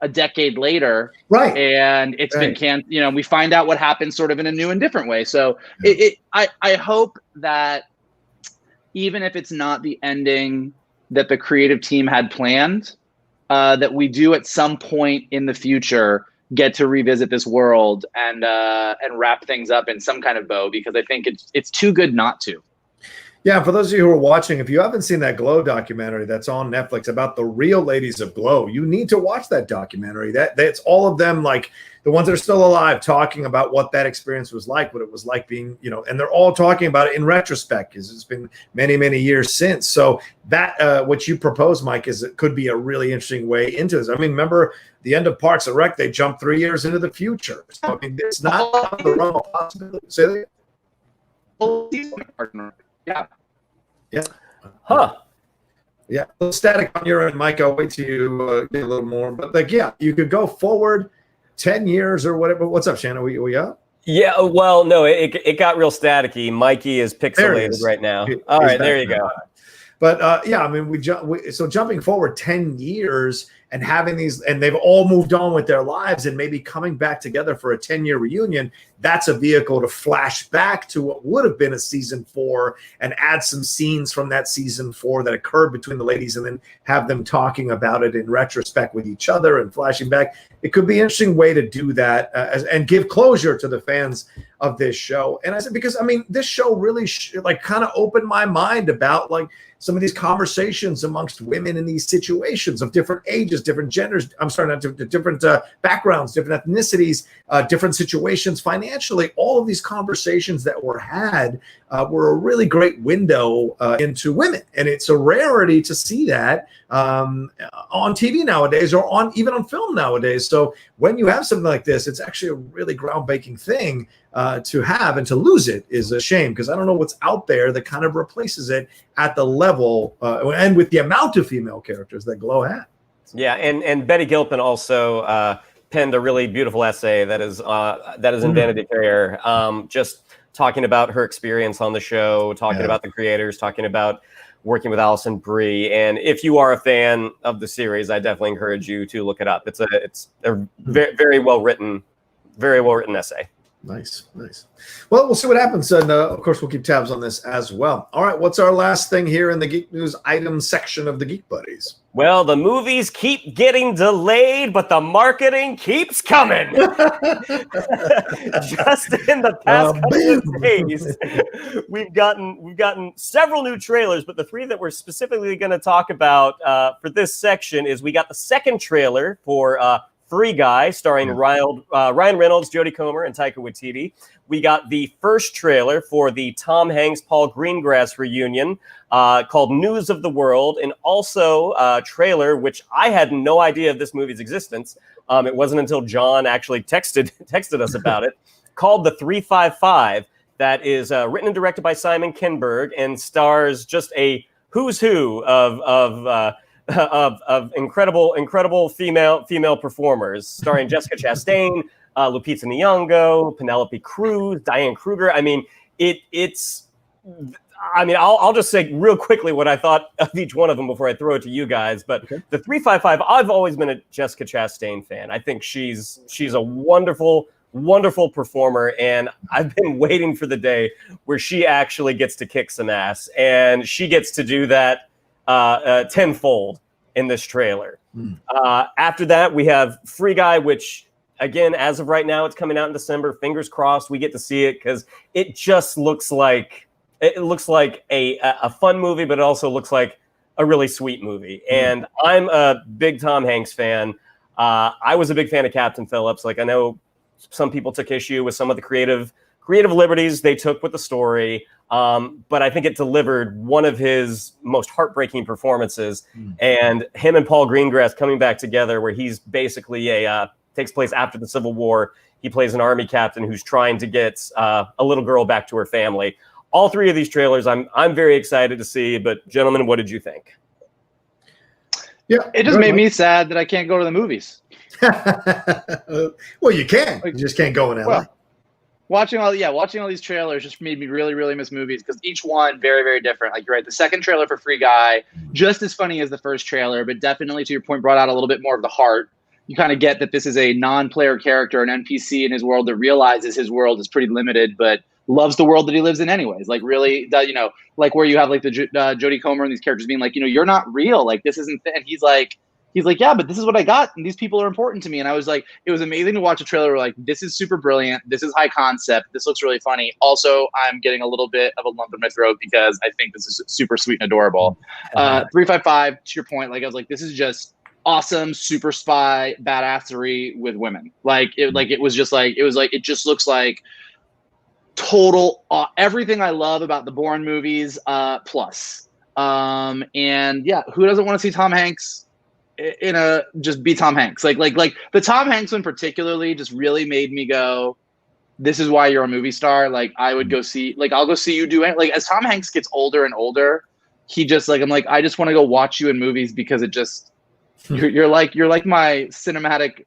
a decade later. Right. And it's been we find out what happened sort of in a new and different way. So I hope that even if it's not the ending that the creative team had planned, that we do at some point in the future get to revisit this world and wrap things up in some kind of bow, because I think it's too good not to. Yeah, for those of you who are watching, if you haven't seen that Glow documentary that's on Netflix about the real ladies of Glow, you need to watch that documentary. That's all of them, like the ones that are still alive, talking about what that experience was like, what it was like being, and they're all talking about it in retrospect, because it's been many, many years since. So that what you propose, Mike, is it could be a really interesting way into this. I mean, remember the end of Parks and Rec, they jumped 3 years into the future. So, I mean, it's not out of the realm of possibility. Say that. Yeah. Yeah. Huh. Yeah. A little static on your end, Mike. I'll wait till you get a little more. But like, yeah, you could go forward 10 years or whatever. What's up, Shannon? We up? Yeah. Well, no, it got real staticky. Mikey is pixelated right now. All right, there you go. But yeah, I mean, so jumping forward 10 years and having these, and they've all moved on with their lives, and maybe coming back together for a 10-year reunion, that's a vehicle to flash back to what would have been a season 4 and add some scenes from that season 4 that occurred between the ladies, and then have them talking about it in retrospect with each other and flashing back. It could be an interesting way to do that and give closure to the fans of this show. And I said, because I mean, this show really kind of opened my mind about like some of these conversations amongst women in these situations of different ages, different genders. I'm sorry, not different backgrounds, different ethnicities, different situations financially. All of these conversations that were had were a really great window into women, and it's a rarity to see that on TV nowadays, or even on film nowadays. So when you have something like this, it's actually a really groundbreaking thing to have, and to lose it is a shame, because I don't know what's out there that kind of replaces it at the level and with the amount of female characters that Glow had. Yeah, and Betty Gilpin also penned a really beautiful essay that is in Vanity Fair, just talking about her experience on the show, talking about the creators, talking about working with Alison Brie. And if you are a fan of the series, I definitely encourage you to look it up. It's a very well written essay. Nice. Well, we'll see what happens, and of course, we'll keep tabs on this as well. All right, what's our last thing here in the Geek News item section of the Geek Buddies? Well, the movies keep getting delayed, but the marketing keeps coming. Just in the past couple of days, we've gotten several new trailers, but the three that we're specifically going to talk about for this section is we got the second trailer for Free Guy, starring Ryan Reynolds, Jodie Comer, and Taika Waititi. We got the first trailer for the Tom Hanks, Paul Greengrass reunion called News of the World, and also a trailer, which I had no idea of this movie's existence. It wasn't until John actually texted us about it, called The 355, that is written and directed by Simon Kinberg and stars just a who's who of incredible female performers, starring Jessica Chastain, Lupita Nyong'o, Penelope Cruz, Diane Kruger. I mean, I'll just say real quickly what I thought of each one of them before I throw it to you guys. But The 355, I've always been a Jessica Chastain fan. I think she's a wonderful performer, and I've been waiting for the day where she actually gets to kick some ass, and she gets to do that tenfold in this trailer. After that, we have Free Guy, which again, as of right now, it's coming out in December. Fingers crossed we get to see it, because it just looks like a fun movie, but it also looks like a really sweet movie. And I'm a big Tom Hanks fan. I was a big fan of Captain Phillips. Like, I know some people took issue with some of the creative liberties they took with the story. But I think it delivered one of his most heartbreaking performances. And him and Paul Greengrass coming back together, where he's basically takes place after the Civil War. He plays an army captain who's trying to get a little girl back to her family. All three of these trailers I'm very excited to see. But gentlemen, what did you think? Yeah, it just made me sad that I can't go to the movies. Well, you can. You just can't go in LA. Well, watching all these trailers just made me really, really miss movies, because each one very, very different. Like, you're right, the second trailer for Free Guy, just as funny as the first trailer, but definitely, to your point, brought out a little bit more of the heart. You kind of get that this is a non-player character, an NPC in his world that realizes his world is pretty limited, but loves the world that he lives in anyways. Like, really, like where you have like the Jodie Comer and these characters being like, you're not real. Like, this isn't, and he's like, he's like, yeah, but this is what I got, and these people are important to me. And I was like, it was amazing to watch a trailer where like, this is super brilliant, this is high concept, this looks really funny. Also, I'm getting a little bit of a lump in my throat because I think this is super sweet and adorable. 355, to your point, like I was like, this is just awesome super spy badassery with women. It just looks like total everything I love about the Bourne movies plus. And yeah, who doesn't want to see Tom Hanks just be Tom Hanks? Like the Tom Hanks one particularly just really made me go, this is why you're a movie star. Like I would go see, like I'll go see you do it. Like as Tom Hanks gets older and older, he just like, I'm like, I just want to go watch you in movies because it just, you're like my cinematic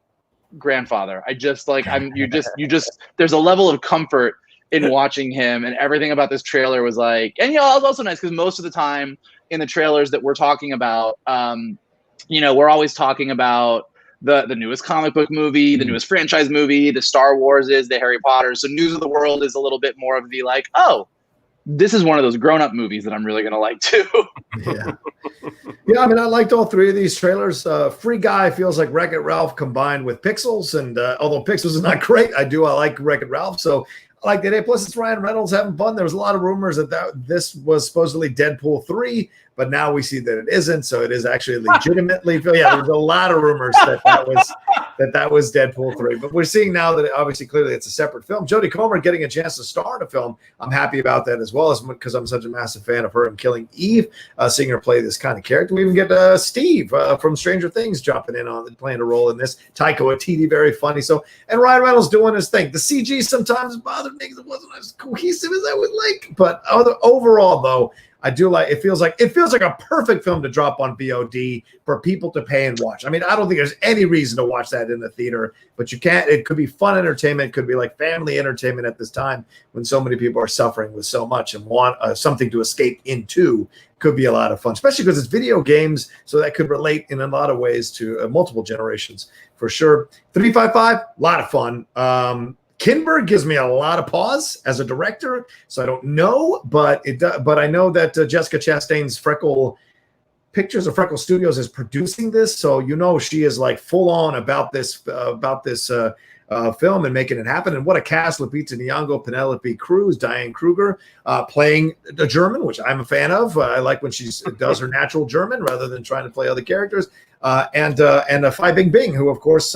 grandfather. There's a level of comfort in watching him, and everything about this trailer was like, and it was also nice because most of the time in the trailers that we're talking about, we're always talking about the newest comic book movie, the newest franchise movie, the Star Wars is, the Harry Potter. So News of the World is a little bit more of the like, oh, this is one of those grown-up movies that I'm really gonna like too. Yeah, I mean, I liked all three of these trailers. Free Guy feels like Wreck-It Ralph combined with Pixels, and although Pixels is not great, I like Wreck-It Ralph, so I like it. Plus, it's Ryan Reynolds having fun. There was a lot of rumors that this was supposedly Deadpool 3, but now we see that it isn't, so it is actually legitimately. Yeah, there was a lot of rumors that was Deadpool 3, but we're seeing now that obviously clearly it's a separate film. Jodie Comer getting a chance to star in a film, I'm happy about that as well, as because I'm such a massive fan of her in Killing Eve, seeing her play this kind of character. We even get Steve from Stranger Things jumping in on playing a role in this. Taika Waititi, very funny. So, and Ryan Reynolds doing his thing. The CG sometimes bothered me because it wasn't as cohesive as I would like, but overall though, I do like it. Feels like a perfect film to drop on VOD for people to pay and watch. I mean, I don't think there's any reason to watch that in the theater, but you can't. It could be fun entertainment. It could be like family entertainment at this time when so many people are suffering with so much and want something to escape into. Could be a lot of fun, especially because it's video games, so that could relate in a lot of ways to multiple generations for sure. 355, a lot of fun. Kinberg gives me a lot of pause as a director, so I don't know, but I know that Jessica Chastain's Freckle Pictures or Freckle Studios is producing this, so she is like full on about this film and making it happen. And what a cast! Lupita Nyong'o, Penelope Cruz, Diane Kruger playing the German, which I'm a fan of. I like when she does her natural German rather than trying to play other characters. And Fai Bingbing, who of course.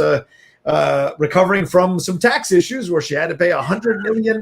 Recovering from some tax issues where she had to pay $100 million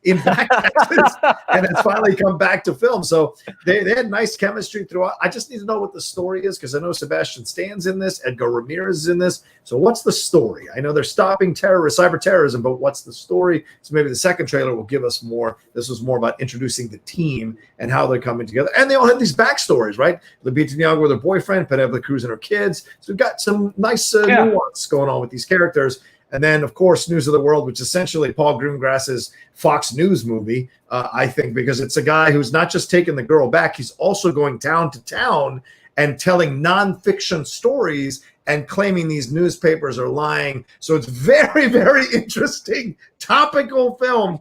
in back taxes, and it's finally come back to film. So they had nice chemistry throughout. I just need to know what the story is because I know Sebastian Stan's in this, Edgar Ramirez is in this. So what's the story? I know they're stopping cyber terrorism, but what's the story? So maybe the second trailer will give us more. This was more about introducing the team and how they're coming together. And they all have these backstories, right? Lupita Nyong'o with her boyfriend, Penelope Cruz and her kids. So we've got some nice nuance going on with these characters. And then, of course, News of the World, which is essentially Paul Greengrass's Fox News movie, I think, because it's a guy who's not just taking the girl back, he's also going town to town and telling nonfiction stories and claiming these newspapers are lying. So it's very, very interesting, topical film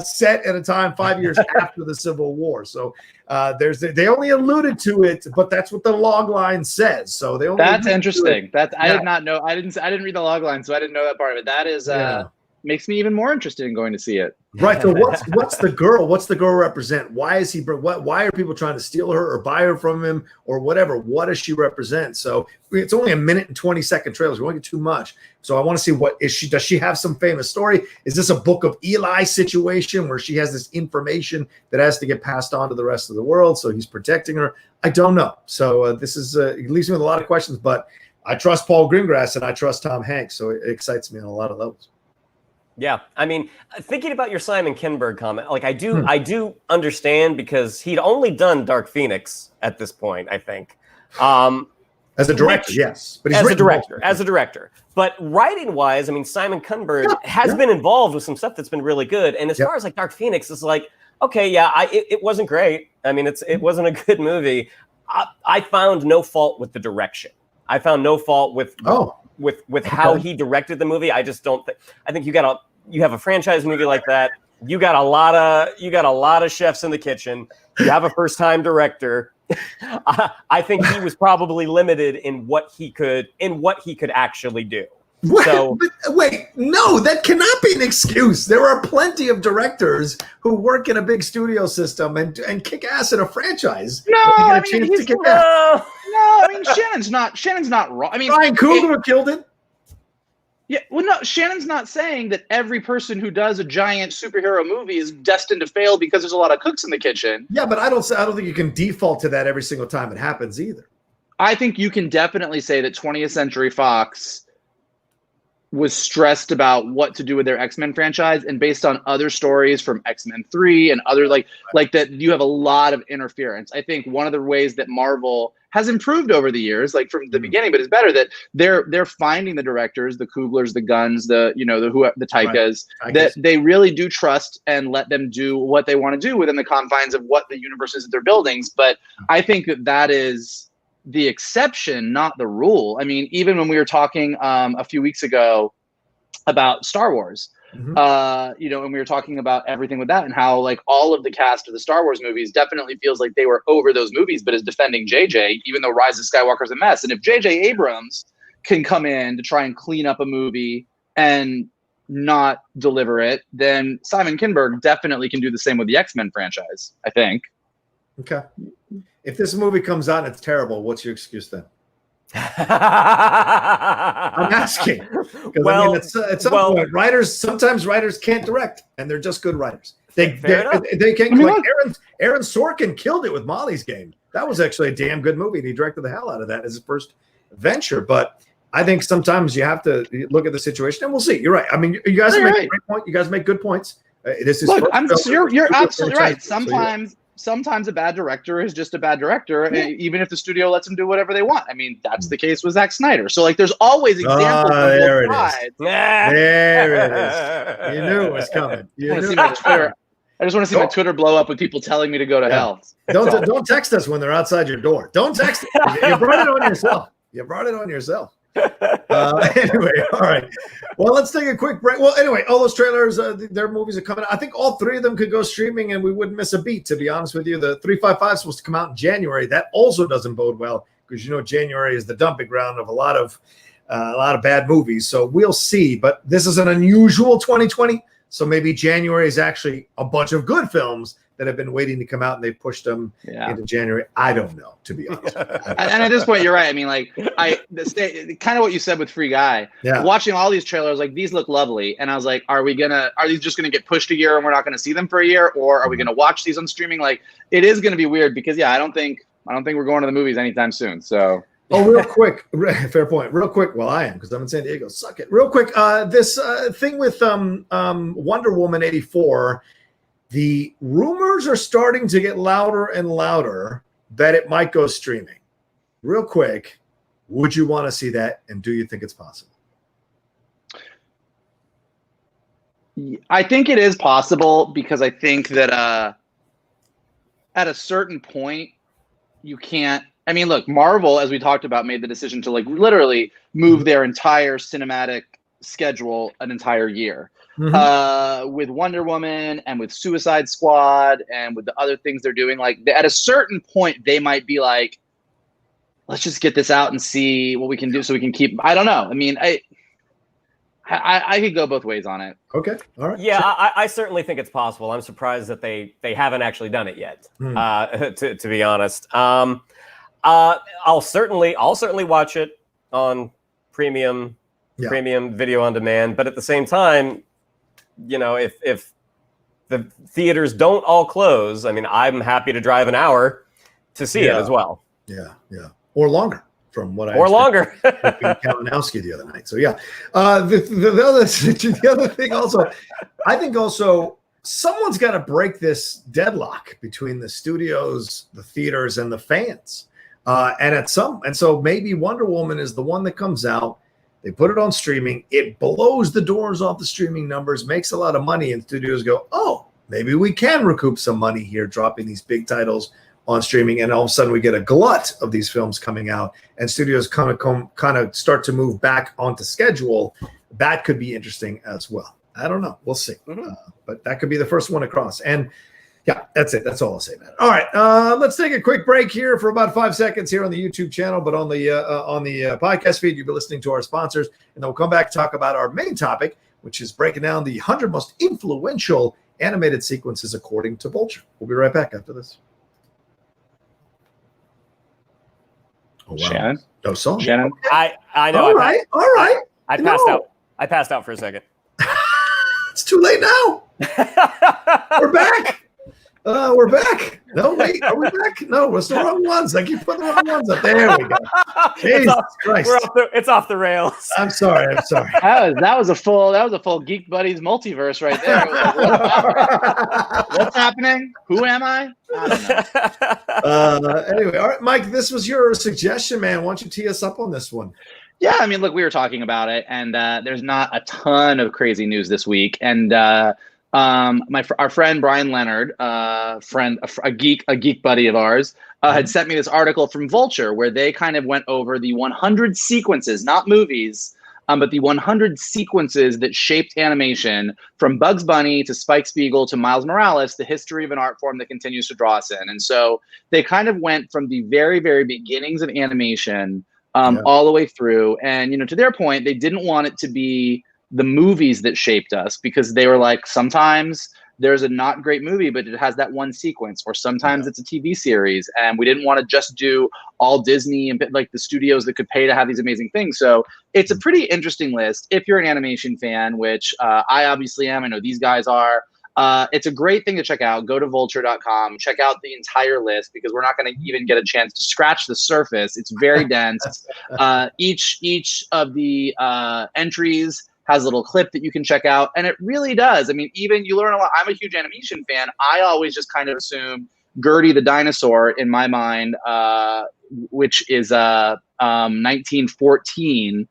set at a time 5 years after the Civil War. So they only alluded to it, but that's what the log line says. So that's interesting. I did not know. I didn't read the log line, so I didn't know that part of it. That is makes me even more interested in going to see it. Right. So what's the girl? What's the girl represent? Why is he? Why are people trying to steal her or buy her from him or whatever? What does she represent? So it's only a minute and 20-second trailers. We won't get too much. So I want to see what is she? Does she have some famous story? Is this a Book of Eli situation where she has this information that has to get passed on to the rest of the world? So he's protecting her. I don't know. So this is it leaves me with a lot of questions, but I trust Paul Greengrass and I trust Tom Hanks. So it excites me on a lot of levels. Yeah, I mean, thinking about your Simon Kinberg comment, like I do understand because he'd only done Dark Phoenix at this point, I think. As a director, yes, but he's as a director. But writing wise, I mean, Simon Kinberg has been involved with some stuff that's been really good. And as far as like Dark Phoenix, it's like, okay, it wasn't great. I mean, it wasn't a good movie. I found no fault with the direction. I found no fault with how he directed the movie. I just don't think. I think you have a franchise movie like that. You got a lot of chefs in the kitchen. You have a first time director. I think he was probably limited in what he could actually do. Wait, So wait, no, that cannot be an excuse. There are plenty of directors who work in a big studio system and kick ass in a franchise. No, I mean, Shannon's not wrong. I mean, Ryan Coogler killed it. Yeah, well, no, Shannon's not saying that every person who does a giant superhero movie is destined to fail because there's a lot of cooks in the kitchen. Yeah, but I don't think you can default to that every single time it happens either. I think you can definitely say that 20th Century Fox was stressed about what to do with their X-Men franchise, and based on other stories from X-Men 3 and other like that, you have a lot of interference. I think one of the ways that Marvel has improved over the years, like from the beginning, but it's better that they're finding the directors, the Kuglers, the Guns, the Taikas, right. that they really do trust and let them do what they want to do within the confines of what the universes that they're building. But I think that is the exception, not the rule. I mean, even when we were talking a few weeks ago about Star Wars, and we were talking about everything with that and how like all of the cast of the Star Wars movies definitely feels like they were over those movies, but is defending JJ, even though Rise of Skywalker is a mess. And if JJ Abrams can come in to try and clean up a movie and not deliver it, then Simon Kinberg definitely can do the same with the X-Men franchise, I think. Okay. If this movie comes out and it's terrible, what's your excuse then? I'm asking because I mean, at some point, sometimes writers can't direct, and they're just good writers. They can. Like Aaron Sorkin killed it with Molly's Game. That was actually a damn good movie, and he directed the hell out of that as his first venture. But I think sometimes you have to look at the situation, and we'll see. You're right. I mean, you guys make a great point. You guys make good points. This is you're absolutely right. Sometimes a bad director is just a bad director, even if the studio lets them do whatever they want. I mean, that's the case with Zack Snyder. So, like, there's always examples of there both sides. There it is. You knew it was coming. I just want to see my Twitter blow up with people telling me to go to hell. Don't text us when they're outside your door. Don't text us. You brought it on yourself. Anyway, all right. Well, let's take a quick break. Well, anyway, all those trailers, their movies are coming out. I think all three of them could go streaming, and we wouldn't miss a beat, to be honest with you. The 355 is supposed to come out in January. That also doesn't bode well because January is the dumping ground of a lot of bad movies. So we'll see. But this is an unusual 2020. So maybe January is actually a bunch of good films that have been waiting to come out, and they pushed them into January. I don't know, to be honest. And at this point, you're right. I mean, like, kind of what you said with Free Guy. Yeah. Watching all these trailers, like, these look lovely, and I was like, are these just gonna get pushed a year and we're not gonna see them for a year, or are we gonna watch these on streaming? Like, it is gonna be weird because I don't think we're going to the movies anytime soon. So. Oh, real quick, fair point. Real quick, well, I am because I'm in San Diego. Suck it. Real quick, this thing with Wonder Woman 84. The rumors are starting to get louder and louder that it might go streaming. Real quick, would you want to see that, and do you think it's possible? I think it is possible because I think that at a certain point, you can't. I mean, look, Marvel, as we talked about, made the decision to like literally move their entire cinematic schedule an entire year. With Wonder Woman and with Suicide Squad and with the other things they're doing, like at a certain point they might be like, let's just get this out and see what we can do so we can keep. I don't know. I mean, I could go both ways on it. Okay, all right. Yeah, I certainly think it's possible. I'm surprised that they haven't actually done it yet. To be honest, I'll certainly watch it on premium video on demand. But at the same time, if the theaters don't all close, I mean, I'm happy to drive an hour to see it as well. Yeah. Or longer, from what I longer. Kalinowski the other night. So the other thing also, I think also someone's got to break this deadlock between the studios, the theaters, and the fans. And so maybe Wonder Woman is the one that comes out. They put it on streaming. It blows the doors off the streaming numbers, makes a lot of money, and studios go, oh, maybe we can recoup some money here, dropping these big titles on streaming. And all of a sudden we get a glut of these films coming out, and studios kind of start to move back onto schedule. That could be interesting as well. I don't know. We'll see. But that could be the first one across. And Yeah, that's it. That's all I'll say, man. All right, let's take a quick break here for about 5 seconds here on the YouTube channel, but on the podcast feed, you'll be listening to our sponsors, and then we'll come back and talk about our main topic, which is breaking down the 100 most influential animated sequences according to Vulture. We'll be right back after this. Oh, wow. Shannon? No song. Shannon? I know. All right. I passed out. I passed out for a second. It's too late now. We're back. We're back. No, wait. Are we back? No, it's the wrong ones. I keep putting the wrong ones up. There we go. Jesus Christ. It's off the rails. I'm sorry. That was a full Geek Buddies multiverse right there. What's happening? Who am I? I don't know. Anyway, all right, Mike, this was your suggestion, man. Why don't you tee us up on this one? Yeah, I mean, look, we were talking about it, and there's not a ton of crazy news this week. And our friend Brian Leonard, a geek buddy of ours, had sent me this article from Vulture where they kind of went over the 100 sequences, not movies, but the 100 sequences that shaped animation from Bugs Bunny to Spike Spiegel to Miles Morales, the history of an art form that continues to draw us in. And so they kind of went from the very, very beginnings of animation all the way through. And, to their point, they didn't want it to be the movies that shaped us, because they were like, sometimes there's a not great movie, but it has that one sequence, or sometimes it's a TV series. And we didn't want to just do all Disney and like the studios that could pay to have these amazing things. So it's a pretty interesting list. If you're an animation fan, which I obviously am, I know these guys are, it's a great thing to check out. Go to vulture.com, check out the entire list, because we're not going to even get a chance to scratch the surface. It's very dense. Each of the entries has a little clip that you can check out. And it really does. I mean, even you learn a lot. I'm a huge animation fan. I always just kind of assume Gertie the dinosaur in my mind, which is 1914.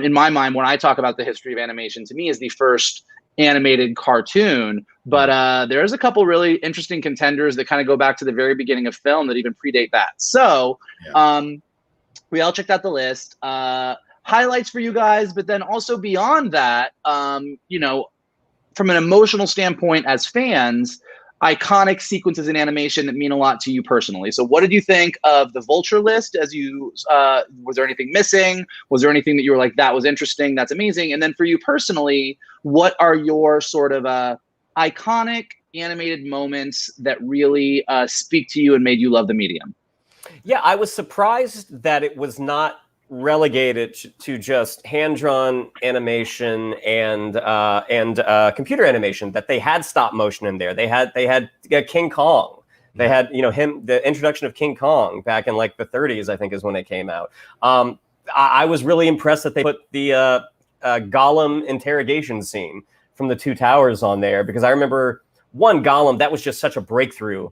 In my mind, when I talk about the history of animation, to me is the first animated cartoon. But there's a couple really interesting contenders that kind of go back to the very beginning of film that even predate that. So we all checked out the list. Highlights for you guys, but then also beyond that, from an emotional standpoint as fans, iconic sequences in animation that mean a lot to you personally. So what did you think of the Vulture list? Was there anything missing? Was there anything that you were like, that was interesting, that's amazing? And then for you personally, what are your sort of iconic animated moments that really speak to you and made you love the medium? Yeah, I was surprised that it was not relegated to just hand-drawn animation and computer animation, that they had stop motion in there. They had King Kong. They had the introduction of King Kong back in like the 30s, I think is when it came out. I was really impressed that they put the Gollum interrogation scene from the Two Towers on there, because I remember Gollum, that was just such a breakthrough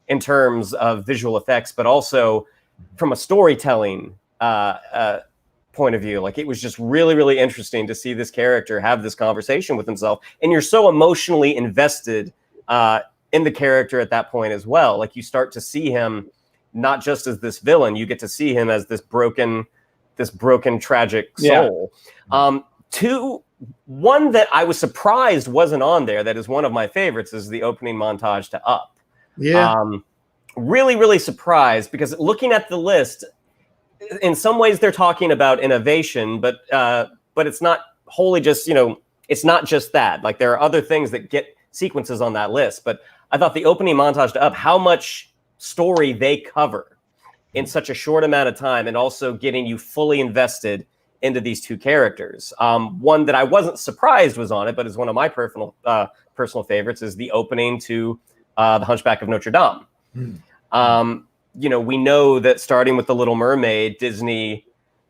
in terms of visual effects, but also from a storytelling point of view. Like, it was just really, really interesting to see this character have this conversation with himself, and you're so emotionally invested in the character at that point as well. Like, you start to see him not just as this villain, you get to see him as this broken tragic soul. One that I was surprised wasn't on there, that is one of my favorites, is the opening montage to Up. Really, really surprised, because looking at the list, in some ways they're talking about innovation, but it's not wholly just, it's not just that. Like, there are other things that get sequences on that list. But I thought the opening montage to Up, how much story they cover in such a short amount of time, and also getting you fully invested into these two characters. One that I wasn't surprised was on it, but is one of my personal favorites, is the opening to The Hunchback of Notre Dame. We know that starting with The Little Mermaid, Disney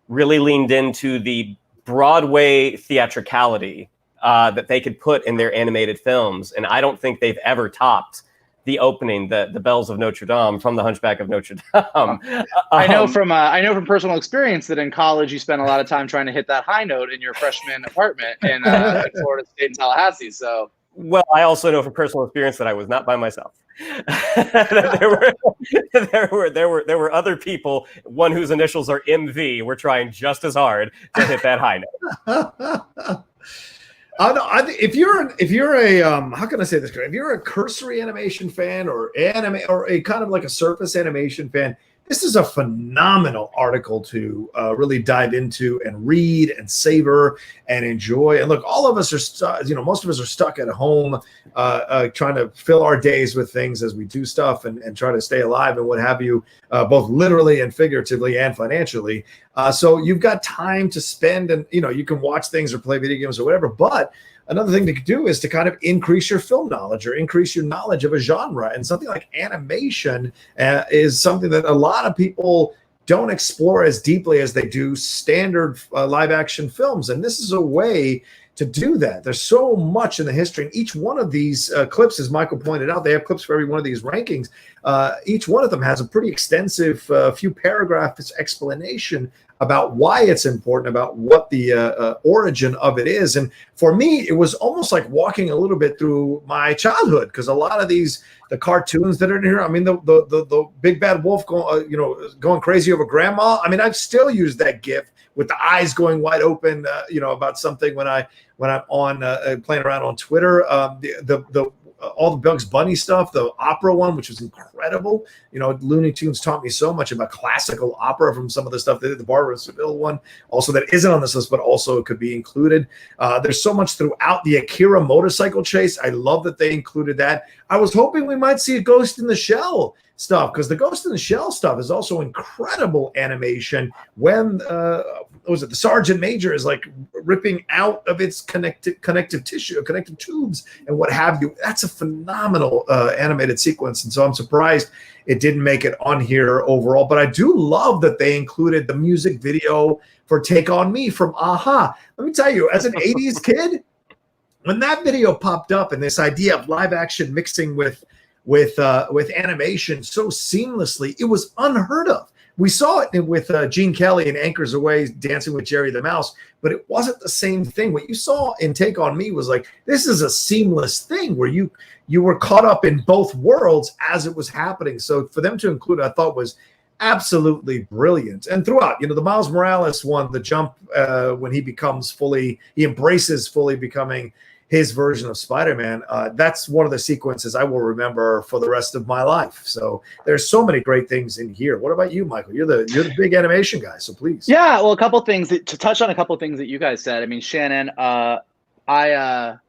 really leaned into the Broadway theatricality that they could put in their animated films. And I don't think they've ever topped the opening, the Bells of Notre Dame from The Hunchback of Notre Dame. I know from personal experience that in college you spent a lot of time trying to hit that high note in your freshman apartment in Florida State in Tallahassee. So, well, I also know from personal experience that I was not by myself. there were other people, one whose initials are MV, were trying just as hard to hit that high note. No, I think if you're a how can I say this? If you're a cursory animation fan or a kind of like a surface animation fan, this is a phenomenal article to really dive into and read and savor and enjoy. And look, all of us are, most of us are stuck at home trying to fill our days with things as we do stuff and try to stay alive and what have you, both literally and figuratively and financially. So you've got time to spend and, you can watch things or play video games or whatever. But another thing to do is to kind of increase your film knowledge or increase your knowledge of a genre. And something like animation is something that a lot of people don't explore as deeply as they do standard live action films. And this is a way to do that. There's so much in the history. And each one of these clips, as Michael pointed out, they have clips for every one of these rankings. Each one of them has a pretty extensive few paragraphs explanation about why it's important, about what the origin of it is. And for me, it was almost like walking a little bit through my childhood, because a lot of the cartoons that are in here, I mean, the big bad wolf going crazy over grandma. I mean, I've still used that GIF with the eyes going wide open, about something when I'm on playing around on Twitter. All the Bugs Bunny stuff, the opera one, which was incredible. Looney Tunes taught me so much about classical opera from some of the stuff they did. The Barbara Seville one, also that isn't on this list, but also could be included. There's so much throughout the Akira motorcycle chase. I love that they included that. I was hoping we might see a Ghost in the Shell stuff, because the Ghost in the Shell stuff is also incredible animation. When the Sergeant Major is like ripping out of its connective tubes and what have you. That's a phenomenal animated sequence, and so I'm surprised it didn't make it on here overall. But I do love that they included the music video for "Take on Me" from Aha. Let me tell you, as an '80s kid, when that video popped up and this idea of live action mixing with animation so seamlessly, it was unheard of. We saw it with Gene Kelly in Anchors Away dancing with Jerry the Mouse, but it wasn't the same thing. What you saw in Take on Me was like, this is a seamless thing where you were caught up in both worlds as it was happening. So for them to include, I thought was absolutely brilliant. And throughout, the Miles Morales one, the jump when he embraces fully becoming his version of Spider-Man, that's one of the sequences I will remember for the rest of my life. So there's so many great things in here. What about you, Michael? You're the big animation guy, so please. Yeah, well, a couple things to touch on. A couple things that you guys said. I mean, Shannon, I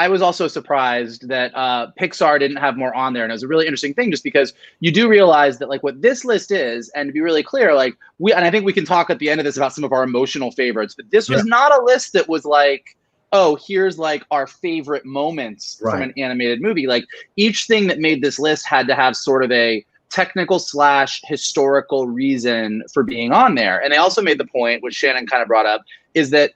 was also surprised that Pixar didn't have more on there, and it was a really interesting thing, just because you do realize that, like, what this list is, and to be really clear, like, and I think we can talk at the end of this about some of our emotional favorites, but this was not a list that was like, oh, here's like our favorite moments from an animated movie. Like, each thing that made this list had to have sort of a technical / historical reason for being on there. And they also made the point, which Shannon kind of brought up, is that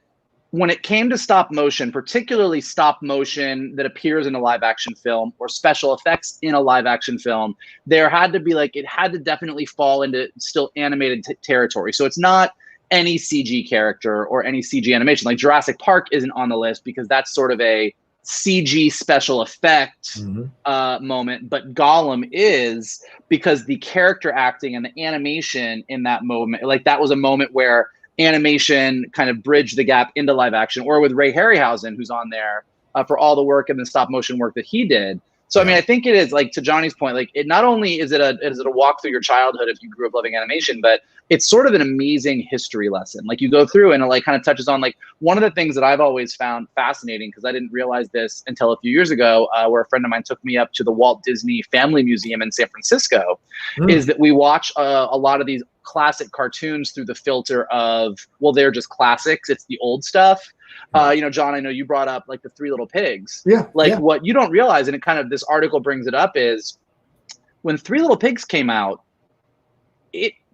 when it came to stop motion, particularly stop motion that appears in a live action film or special effects in a live action film, there had to be it had to definitely fall into still animated territory. So it's not any CG character or any CG animation. Like Jurassic Park isn't on the list because that's sort of a CG special effect moment, but Gollum is, because the character acting and the animation in that moment, like that was a moment where animation kind of bridged the gap into live action. Or with Ray Harryhausen, who's on there for all the work and the stop motion work that he did. So, I mean, I think it is, like, to Johnny's point, like, it not only is it a walk through your childhood if you grew up loving animation, but it's sort of an amazing history lesson. Like, you go through and it, like, kind of touches on, like, one of the things that I've always found fascinating, because I didn't realize this until a few years ago, where a friend of mine took me up to the Walt Disney Family Museum in San Francisco, is that we watch a lot of these classic cartoons through the filter of, well, they're just classics. It's the old stuff. John, I know you brought up like the Three Little Pigs. What you don't realize, and it kind of, this article brings it up, is when Three Little Pigs came out,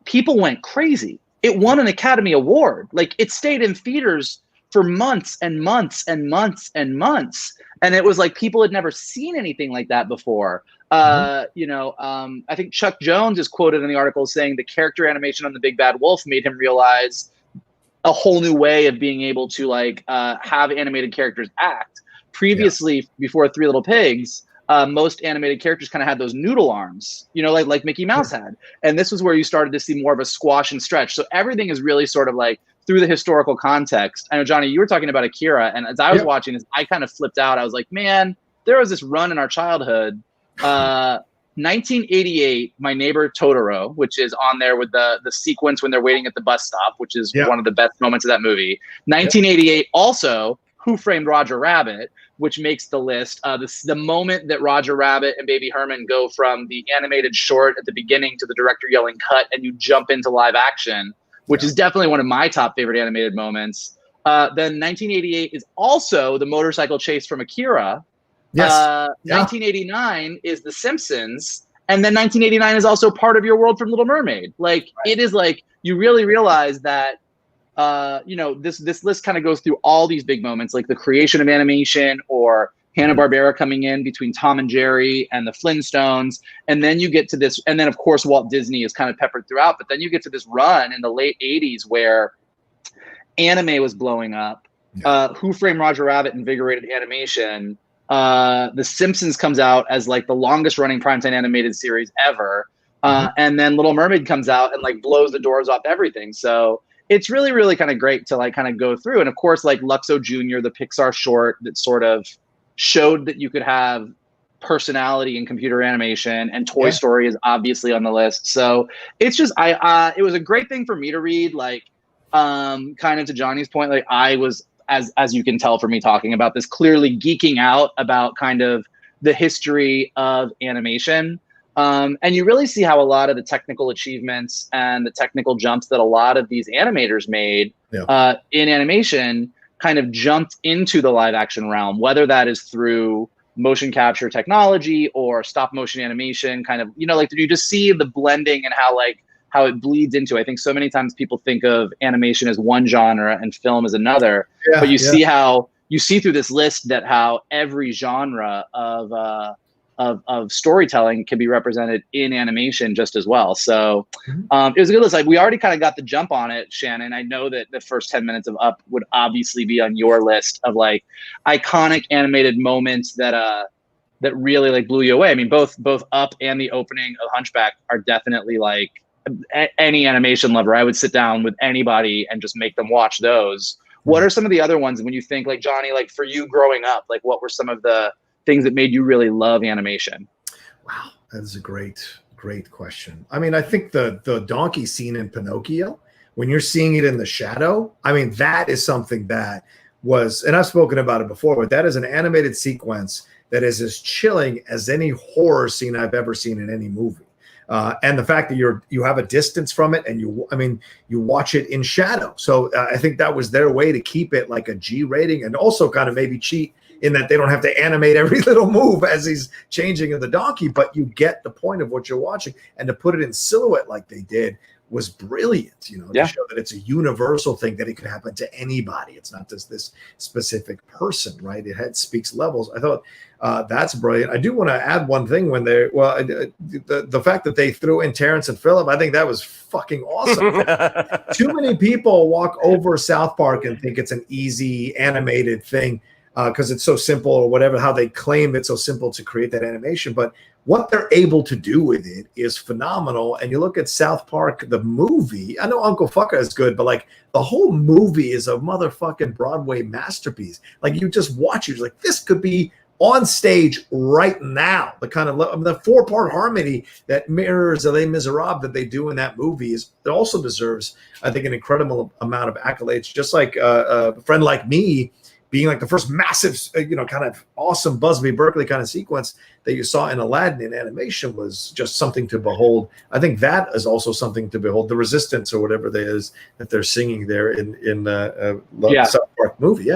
people went crazy. It won an Academy Award. Like, it stayed in theaters for months and months and months and months. And it was like people had never seen anything like that before. I think Chuck Jones is quoted in the article saying the character animation on the Big Bad Wolf made him realize a whole new way of being able to have animated characters act. Previously, before Three Little Pigs, most animated characters kind of had those noodle arms, like Mickey Mouse had. And this was where you started to see more of a squash and stretch. So everything is really sort of like through the historical context. I know, Johnny, you were talking about Akira, and as I was watching this, I kind of flipped out. I was like, man, there was this run in our childhood. 1988, My Neighbor Totoro, which is on there with the sequence when they're waiting at the bus stop, which is one of the best moments of that movie. 1988, also Who Framed Roger Rabbit, which makes the list. The moment that Roger Rabbit and Baby Herman go from the animated short at the beginning to the director yelling cut and you jump into live action, which is definitely one of my top favorite animated moments. Then 1988 is also the motorcycle chase from Akira. 1989 is The Simpsons. And then 1989 is also Part of Your World from Little Mermaid. Like, it is like, you really realize that, this list kind of goes through all these big moments, like the creation of animation or Hanna-Barbera coming in between Tom and Jerry and the Flintstones. And then you get to this, and then of course, Walt Disney is kind of peppered throughout, but then you get to this run in the late 80s where anime was blowing up. Who Framed Roger Rabbit invigorated animation. The Simpsons comes out as like the longest running primetime animated series ever. And then Little Mermaid comes out and like blows the doors off everything. So it's really, really kind of great to like kind of go through. And of course, like Luxo Jr., the Pixar short that sort of showed that you could have personality in computer animation, and Toy Story is obviously on the list. So it's just, it was a great thing for me to read, like, kind of to Johnny's point, like I was, as you can tell from me talking about this, clearly geeking out about kind of the history of animation. And you really see how a lot of the technical achievements and the technical jumps that a lot of these animators made in animation kind of jumped into the live action realm, whether that is through motion capture technology or stop motion animation, kind of, like you just see the blending and how it bleeds into. I think so many times people think of animation as one genre and film as another, but you see how you see through this list that how every genre of storytelling can be represented in animation just as well. So it was a good list. Like, we already kind of got the jump on it, Shannon. I know that the first 10 minutes of Up would obviously be on your list of like iconic animated moments that really like blew you away. I mean, both Up and the opening of Hunchback are definitely like, any animation lover, I would sit down with anybody and just make them watch those. What are some of the other ones when you think, like, Johnny, like for you growing up, like what were some of the things that made you really love animation? Wow, that is a great question. I mean, I think the donkey scene in Pinocchio, when you're seeing it in the shadow, I mean, that is something that was, and I've spoken about it before, but that is an animated sequence that is as chilling as any horror scene I've ever seen in any movie. And the fact that you have a distance from it, and you watch it in shadow. So I think that was their way to keep it like a G rating, and also kind of maybe cheat in that they don't have to animate every little move as he's changing in the donkey, but you get the point of what you're watching. And to put it in silhouette like they did was brilliant, to show that it's a universal thing, that it could happen to anybody. It's not just this specific person, right? Speaks levels. I thought that's brilliant. I do want to add one thing when the fact that they threw in Terrence and Phillip, I think that was fucking awesome. Too many people walk over South Park and think it's an easy animated thing because it's so simple, or whatever, how they claim it's so simple to create that animation. But what they're able to do with it is phenomenal. And you look at South Park, the movie, I know Uncle Fucker is good, but like the whole movie is a motherfucking Broadway masterpiece. Like, you just watch it, you're like, this could be on stage right now. The kind of the 4-part harmony that mirrors Les Miserables that they do in that movie it also deserves, I think, an incredible amount of accolades. Just like A Friend Like Me being like the first massive, kind of awesome Busby Berkeley kind of sequence that you saw in Aladdin in animation was just something to behold. I think that is also something to behold. The Resistance, or whatever that is that they're singing there in South Park movie.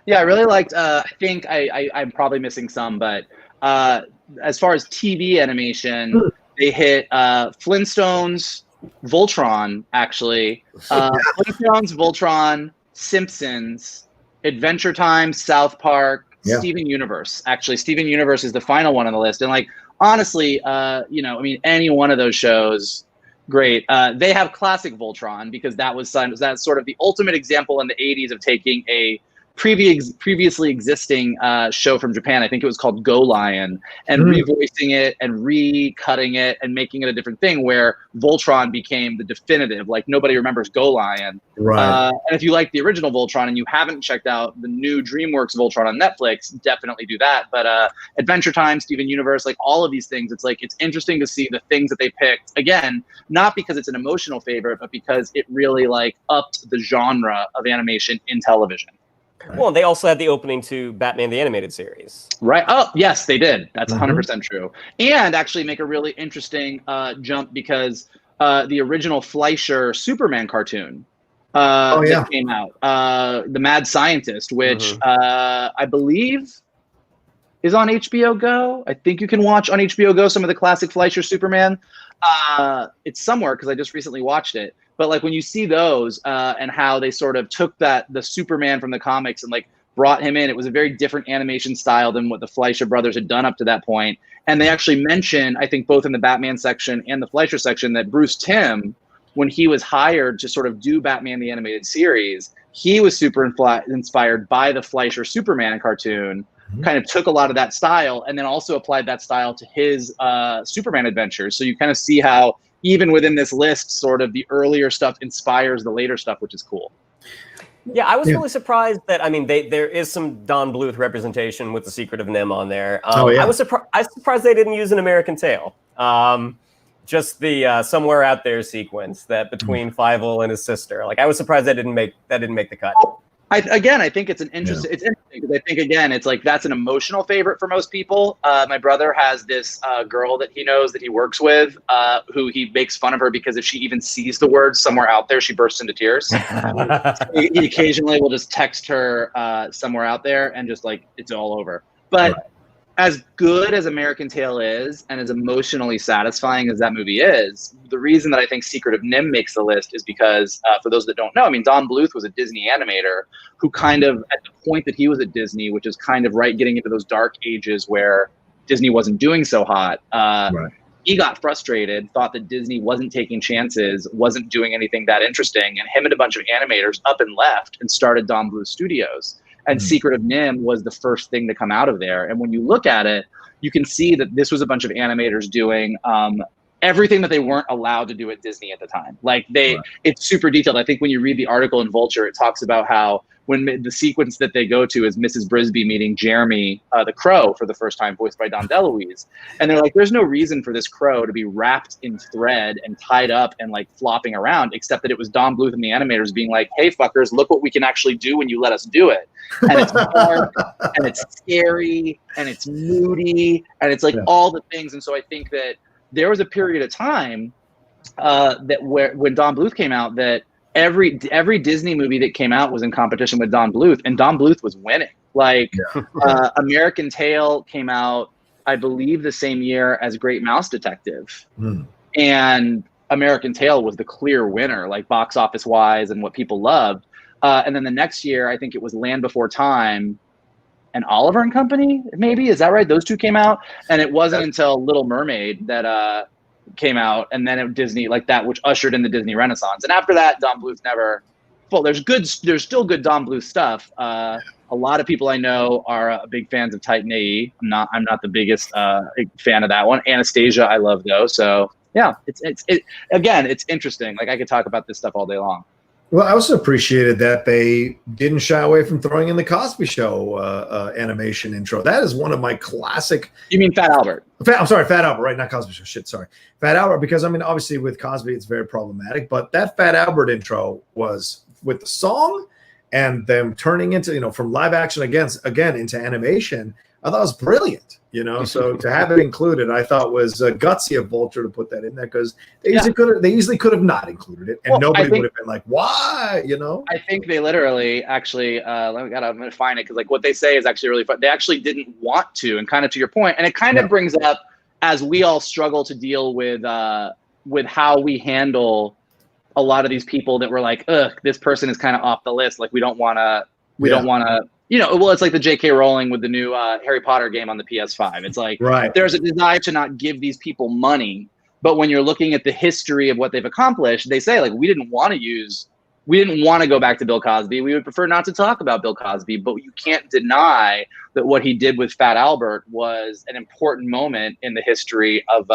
Yeah, I really liked. I think I'm probably missing some, but as far as TV animation, they hit Flintstones, Voltron, actually. Flintstones, Voltron, Simpsons, Adventure Time, South Park, Steven Universe. Actually, Steven Universe is the final one on the list. And like, honestly, any one of those shows, great. They have classic Voltron, because that's sort of the ultimate example in the 80s of taking a previously existing show from Japan. I think it was called Go Lion, and revoicing it and recutting it and making it a different thing where Voltron became the definitive. Like nobody remembers Go Lion. Right. And if you like the original Voltron and you haven't checked out the new DreamWorks Voltron on Netflix, definitely do that. But Adventure Time, Steven Universe, like all of these things, it's like it's interesting to see the things that they picked. Again, not because it's an emotional favorite, but because it really like upped the genre of animation in television. Well, they also had the opening to Batman the Animated Series. Right. Oh, yes, they did. That's 100% true. And actually make a really interesting jump because the original Fleischer Superman cartoon that came out, The Mad Scientist, which I believe is on HBO Go. I think you can watch on HBO Go some of the classic Fleischer Superman. It's somewhere because I just recently watched it. But like when you see those and how they sort of took the Superman from the comics and like brought him in, it was a very different animation style than what the Fleischer brothers had done up to that point. And they actually mention, I think both in the Batman section and the Fleischer section, that Bruce Timm, when he was hired to sort of do Batman the Animated Series, he was super inspired by the Fleischer Superman cartoon, kind of took a lot of that style and then also applied that style to his Superman adventures. So you kind of see how even within this list, sort of the earlier stuff inspires the later stuff, which is cool. Yeah, I was really surprised that, I mean, there is some Don Bluth representation with The Secret of NIMH on there. I was surprised they didn't use An American Tail. Just the Somewhere Out There sequence that between Fievel and his sister. Like, I was surprised that didn't make the cut. I think it's interesting because I think, again, it's like that's an emotional favorite for most people. My brother has this girl that he knows that he works with who he makes fun of her because if she even sees the word Somewhere Out There, she bursts into tears. He occasionally will just text her Somewhere Out There and just like it's all over. But as good as American Tail is and as emotionally satisfying as that movie is, the reason that I think Secret of NIMH makes the list is because, for those that don't know, I mean, Don Bluth was a Disney animator who kind of, at the point that he was at Disney, which is kind of getting into those dark ages where Disney wasn't doing so hot, he got frustrated, thought that Disney wasn't taking chances, wasn't doing anything that interesting, and him and a bunch of animators up and left and started Don Bluth Studios. And Secret of NIMH was the first thing to come out of there. And when you look at it, you can see that this was a bunch of animators doing everything that they weren't allowed to do at Disney at the time. Like it's super detailed. I think when you read the article in Vulture, it talks about how when the sequence that they go to is Mrs. Brisby meeting Jeremy the Crow for the first time, voiced by Don DeLuise. And they're like, there's no reason for this crow to be wrapped in thread and tied up and like flopping around, except that it was Don Bluth and the animators being like, hey, fuckers, look what we can actually do when you let us do it. And it's dark and it's scary and it's moody and it's like all the things. And so I think that there was a period of time when Don Bluth came out that every Disney movie that came out was in competition with Don Bluth, and Don Bluth was winning. Like American Tail came out, I believe, the same year as Great Mouse Detective, and American Tail was the clear winner, like box office wise and what people loved. And then the next year, I think it was Land Before Time and Oliver and Company, maybe, is that right? Those two came out, and it wasn't until Little Mermaid that came out, and then Disney, like that, which ushered in the Disney Renaissance. And after that, Don Bluth never. Well, there's still good Don Bluth stuff. A lot of people I know are big fans of Titan AE. I'm not the biggest fan of that one. Anastasia, I love though. So yeah, it's interesting. Like I could talk about this stuff all day long. Well, I also appreciated that they didn't shy away from throwing in the Cosby Show animation intro. That is one of my classic. You mean Fat Albert? I'm sorry, Fat Albert, right? Not Cosby Show. Shit, sorry. Fat Albert, because I mean, obviously with Cosby, it's very problematic, but that Fat Albert intro was with the song and them turning into, from live action again into animation. I thought it was brilliant, So to have it included, I thought was gutsy of Vulture to put that in there because they easily could have not included it, and nobody would have been like, "Why?" I think they literally actually. I'm going to find it because like what they say is actually really fun. They actually didn't want to, and kind of to your point, and it kind of brings up as we all struggle to deal with how we handle a lot of these people that were like, "Ugh, this person is kind of off the list. Like we don't want to. Don't want to." It's like the J.K. Rowling with the new Harry Potter game on the PS5. It's like there's a desire to not give these people money. But when you're looking at the history of what they've accomplished, they say, like, we didn't want to use we didn't want to go back to Bill Cosby. We would prefer not to talk about Bill Cosby, but you can't deny that what he did with Fat Albert was an important moment in the history of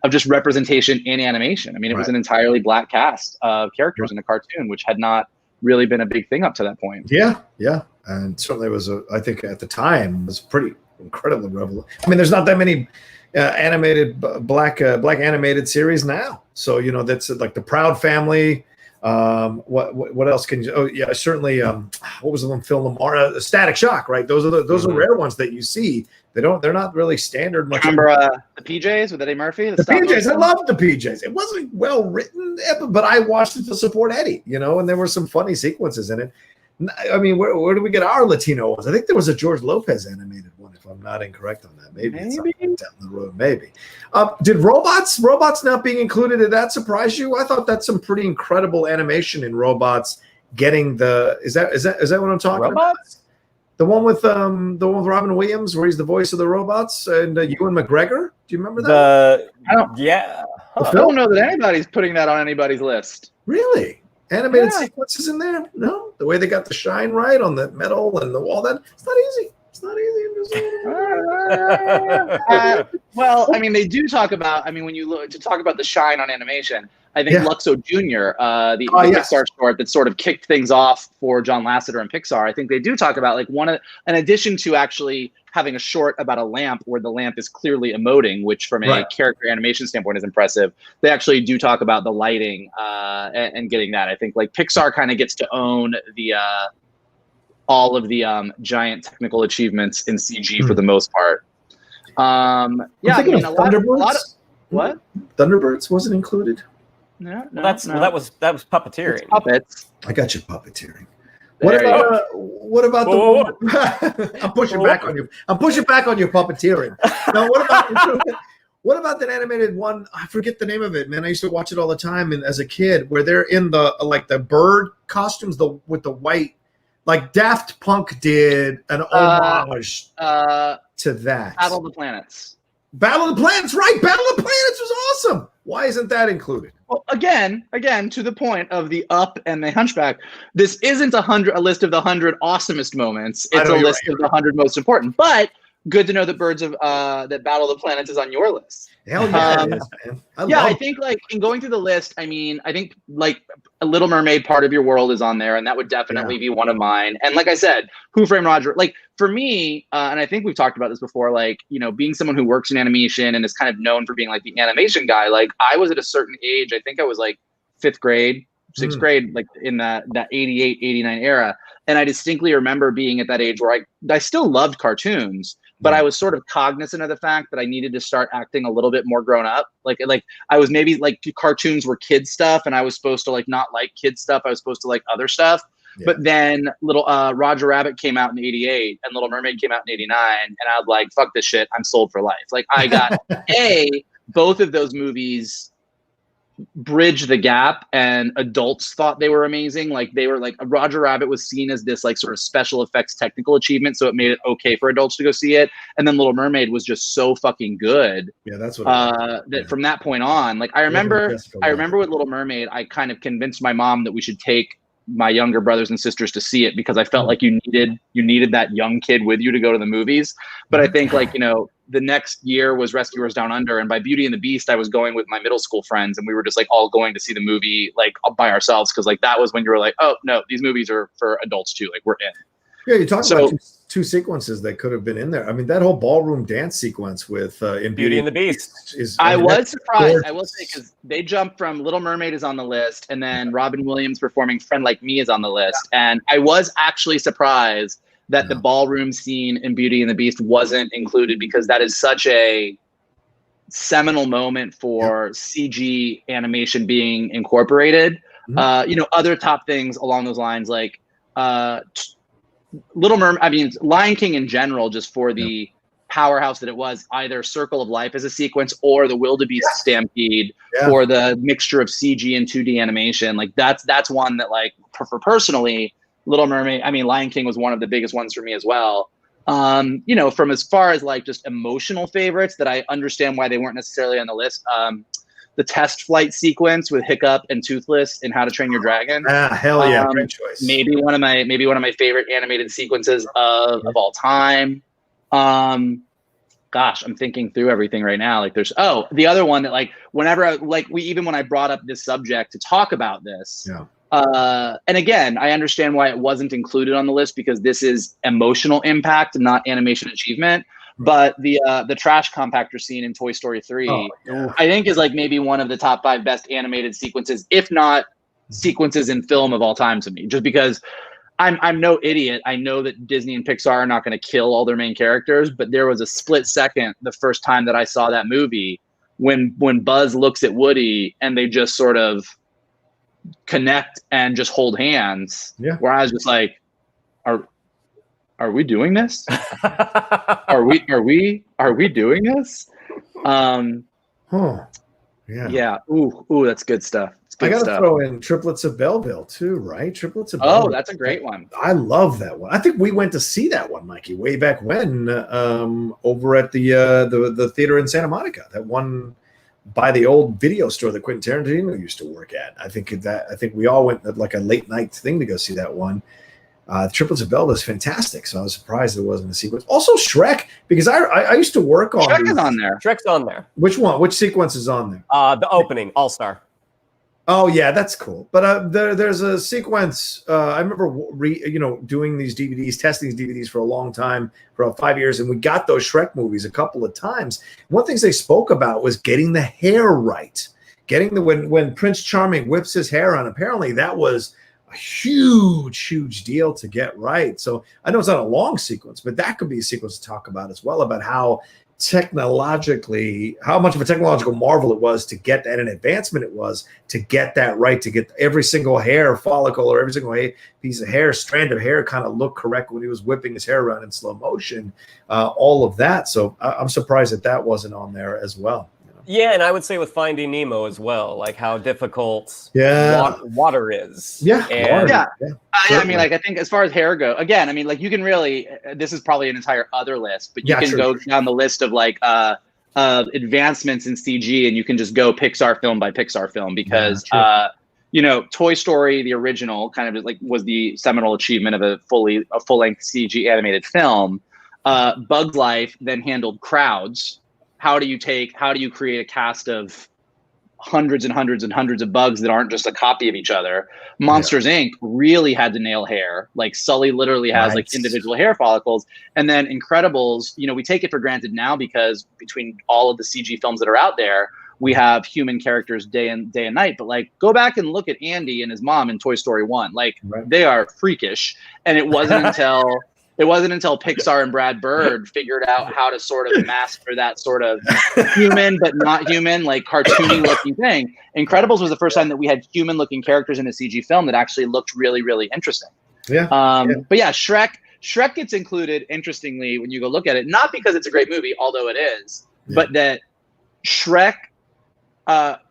just representation in animation. I mean, it was an entirely black cast of characters in a cartoon, which had not really been a big thing up to that point. Yeah, and certainly was I think at the time was pretty incredibly revolutionary. I mean, there's not that many animated black animated series now, so that's like the Proud Family. What else can you? Oh yeah, certainly. What was the one? Phil Lamar, Static Shock, right? Those are rare ones that you see. They're not really standard much. Remember the PJs with Eddie Murphy? The PJs, I loved the PJs. It wasn't well written, but I watched it to support Eddie, and there were some funny sequences in it. I mean, where do we get our Latino ones? I think there was a George Lopez animated one, if I'm not incorrect on that. Maybe. It's down the road, maybe. Did robots not being included, did that surprise you? I thought that's some pretty incredible animation in robots getting the. Is that what I'm talking about? The one with Robin Williams, where he's the voice of the robots, and Ewan McGregor. Do you remember that? I don't know that anybody's putting that on anybody's list. Really? Animated sequences in there? No, the way they got the shine right on the metal and all that. It's not easy. Well, I mean, they do talk about. I mean, when you look to talk about the shine on animation, I think Luxo Jr., the Pixar short that sort of kicked things off for John Lasseter and Pixar. I think they do talk about in addition to actually having a short about a lamp where the lamp is clearly emoting, which from a character animation standpoint is impressive. They actually do talk about the lighting and getting that. I think like Pixar kind of gets to own the all of the giant technical achievements in CG for the most part. A lot of what? Thunderbirds wasn't included. No, that was puppeteering. It's puppets. I got you puppeteering. What about the? I'm pushing back on you. I'm pushing back on your puppeteering. Now, what about that animated one? I forget the name of it, man. I used to watch it all the time, and as a kid, where they're in the bird costumes, with the white, like Daft Punk did an homage to that. Battle of the Planets. Battle of the Planets, right? Battle of the Planets was awesome. Why isn't that included? Well, again, to the point of the Up and the Hunchback, this isn't a list of the 100 awesomest moments. It's a list of the 100 most important. But good to know that that Battle of the Planets is on your list. Hell yeah, it is, man. I think like in going through the list, I mean, I think like a Little Mermaid, Part of Your World is on there, and that would definitely be one of mine. And like I said, Who Framed Roger, like for me, and I think we've talked about this before, like, being someone who works in animation and is kind of known for being like the animation guy, like I was at a certain age, I think I was like 5th grade, 6th grade, like in that 88, 89 era. And I distinctly remember being at that age where I still loved cartoons, but I was sort of cognizant of the fact that I needed to start acting a little bit more grown up. Like I was maybe like cartoons were kid stuff, and I was supposed to like not like kid stuff. I was supposed to like other stuff. Yeah. But then little Roger Rabbit came out in '88, and Little Mermaid came out in '89, and I was like, "Fuck this shit! I'm sold for life." Like I got both of those movies bridge the gap, and adults thought they were amazing. Like they were like Roger Rabbit was seen as this like sort of special effects technical achievement, so it made it okay for adults to go see it. And then Little Mermaid was just so fucking good. Yeah, that's what that from that point on, like I remember with Little Mermaid, I kind of convinced my mom that we should take my younger brothers and sisters to see it because I felt like you needed that young kid with you to go to the movies. But I think like, the next year was Rescuers Down Under, and by Beauty and the Beast, I was going with my middle school friends, and we were just like all going to see the movie like by ourselves because like that was when you were like, oh no, these movies are for adults too. Like we're in. Yeah, you talked about two sequences that could have been in there. I mean, that whole ballroom dance sequence with in Beauty and the Beast I was surprised. Gorgeous. I will say because they jumped from Little Mermaid is on the list, and then Robin Williams performing Friend Like Me is on the list, and I was actually surprised that the ballroom scene in Beauty and the Beast wasn't included because that is such a seminal moment for CG animation being incorporated. Other top things along those lines, like Little Mermaid, I mean, Lion King in general, just for the powerhouse that it was, either Circle of Life as a sequence or the Wildebeest Stampede for the mixture of CG and 2D animation. Like that's one that like for personally, Little Mermaid, I mean, Lion King was one of the biggest ones for me as well. From as far as like just emotional favorites that I understand why they weren't necessarily on the list. the test flight sequence with Hiccup and Toothless in How to Train Your Dragon. Hell yeah, great choice. Maybe one of my favorite animated sequences of all time. Gosh, I'm thinking through everything right now. Like there's the other one that like whenever when I brought up this subject to talk about this. Yeah. And again, I understand why it wasn't included on the list because this is emotional impact, not animation achievement. But the trash compactor scene in Toy Story 3, I think is like maybe one of the top 5 best animated sequences, if not sequences in film of all time to me. Just because I'm no idiot. I know that Disney and Pixar are not going to kill all their main characters, but there was a split second the first time that I saw that movie when Buzz looks at Woody and they just sort of connect and just hold hands. Yeah. Where I was just like, are we doing this? Are we doing this? Yeah. Ooh, that's good stuff. I gotta throw in Triplets of Belleville too, right? Triplets of Belleville. That's a great one. I love that one. I think we went to see that one, Mikey, way back when, over at the theater in Santa Monica. That one by the old video store that Quentin Tarantino used to work at. I think we all went at like a late night thing to go see that one. Triplets of Belleville is fantastic, so I was surprised there wasn't a sequence. Also, Shrek, because I used to work on. Shrek is on there. Shrek's on there. Which one? Which sequence is on there? The opening, All Star. Oh yeah, that's cool. But there's a sequence. I remember doing these DVDs, testing these DVDs for a long time, for about 5 years, and we got those Shrek movies a couple of times. One of the things they spoke about was getting the hair right, getting when Prince Charming whips his hair on. Apparently, that was a huge deal to get right. So I know it's not a long sequence, but that could be a sequence to talk about as well, about how much of a technological marvel it was to get that, an advancement it was to get that right, to get every single hair follicle or every single piece of hair, strand of hair kind of look correct when he was whipping his hair around in slow motion, all of that. So I'm surprised that wasn't on there as well. Yeah, and I would say with Finding Nemo as well, like how difficult water is. Yeah. I mean, like I think as far as hair go, again, I mean, like you can really, this is probably an entire other list, but you can go down the list of like advancements in CG, and you can just go Pixar film by Pixar film because Toy Story, the original, kind of like was the seminal achievement of a full-length CG animated film. Bug's Life then handled crowds. How do you create a cast of hundreds and hundreds and hundreds of bugs that aren't just a copy of each other? Monsters Inc. really had to nail hair. Like Sully literally has like individual hair follicles. And then Incredibles, we take it for granted now because between all of the CG films that are out there, we have human characters day and night. But like, go back and look at Andy and his mom in Toy Story 1. Like they are freakish. And it wasn't until Pixar and Brad Bird figured out how to sort of master that sort of human but not human, like cartoony looking thing. Incredibles was the first time that we had human looking characters in a CG film that actually looked really, really interesting. But yeah, Shrek gets included, interestingly, when you go look at it, not because it's a great movie, although it is, but that Shrek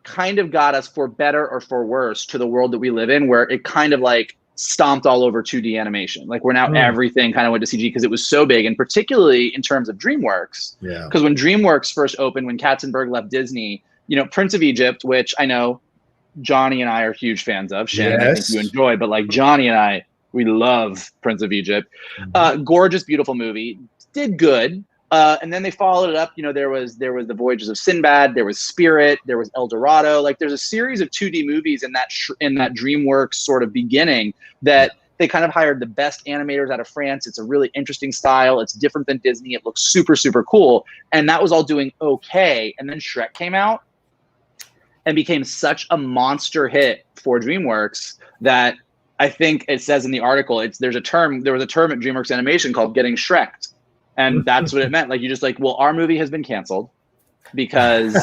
kind of got us, for better or for worse, to the world that we live in, where it kind of like stomped all over 2D animation. Like we're now everything kind of went to CG because it was so big, and particularly in terms of DreamWorks. Yeah. Because when DreamWorks first opened, when Katzenberg left Disney, Prince of Egypt, which I know Johnny and I are huge fans of. Shannon, I think you enjoy, but like Johnny and I, we love Prince of Egypt. Gorgeous, beautiful movie. Did good. And then they followed it up. There was The Voyages of Sinbad, there was Spirit, there was El Dorado. Like there's a series of 2D movies in that DreamWorks sort of beginning that they kind of hired the best animators out of France. It's a really interesting style. It's different than Disney. It looks super, super cool. And that was all doing okay. And then Shrek came out and became such a monster hit for DreamWorks that I think it says in the article, there was a term at DreamWorks Animation called getting Shrek'd. And that's what it meant. Like, you just like, well, our movie has been canceled because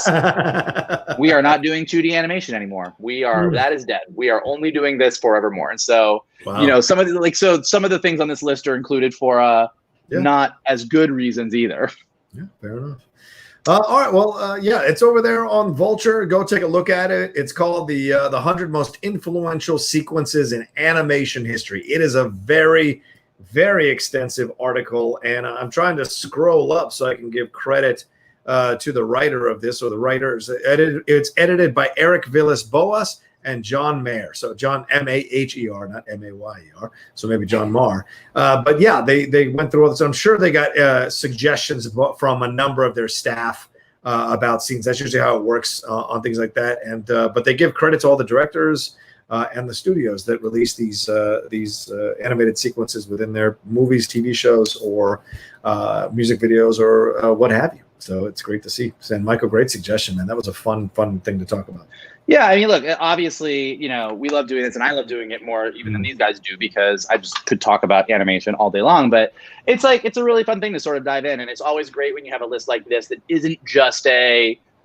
we are not doing 2D animation anymore. That is dead. We are only doing this forevermore. And so, some of the things on this list are included for not as good reasons either. Yeah, fair enough. All right. Well, it's over there on Vulture. Go take a look at it. It's called the 100 Most Influential Sequences in Animation History. It is a very, very extensive article, and I'm trying to scroll up so I can give credit to the writer of this, or the writers. It's edited by Eric Villas-Boas and John Mayer. So John Maher, not Mayer. So maybe John Marr. But yeah, they went through all this. I'm sure they got suggestions from a number of their staff about scenes. That's usually how it works on things like that. And but they give credit to all the directors and the studios that release these animated sequences within their movies, TV shows, or music videos, or what have you. So it's great to see. And Michael, great suggestion, man. That was a fun thing to talk about. Yeah, I mean, look, obviously, we love doing this, and I love doing it more even than these guys do, because I just could talk about animation all day long. But it's a really fun thing to sort of dive in, and it's always great when you have a list like this that isn't just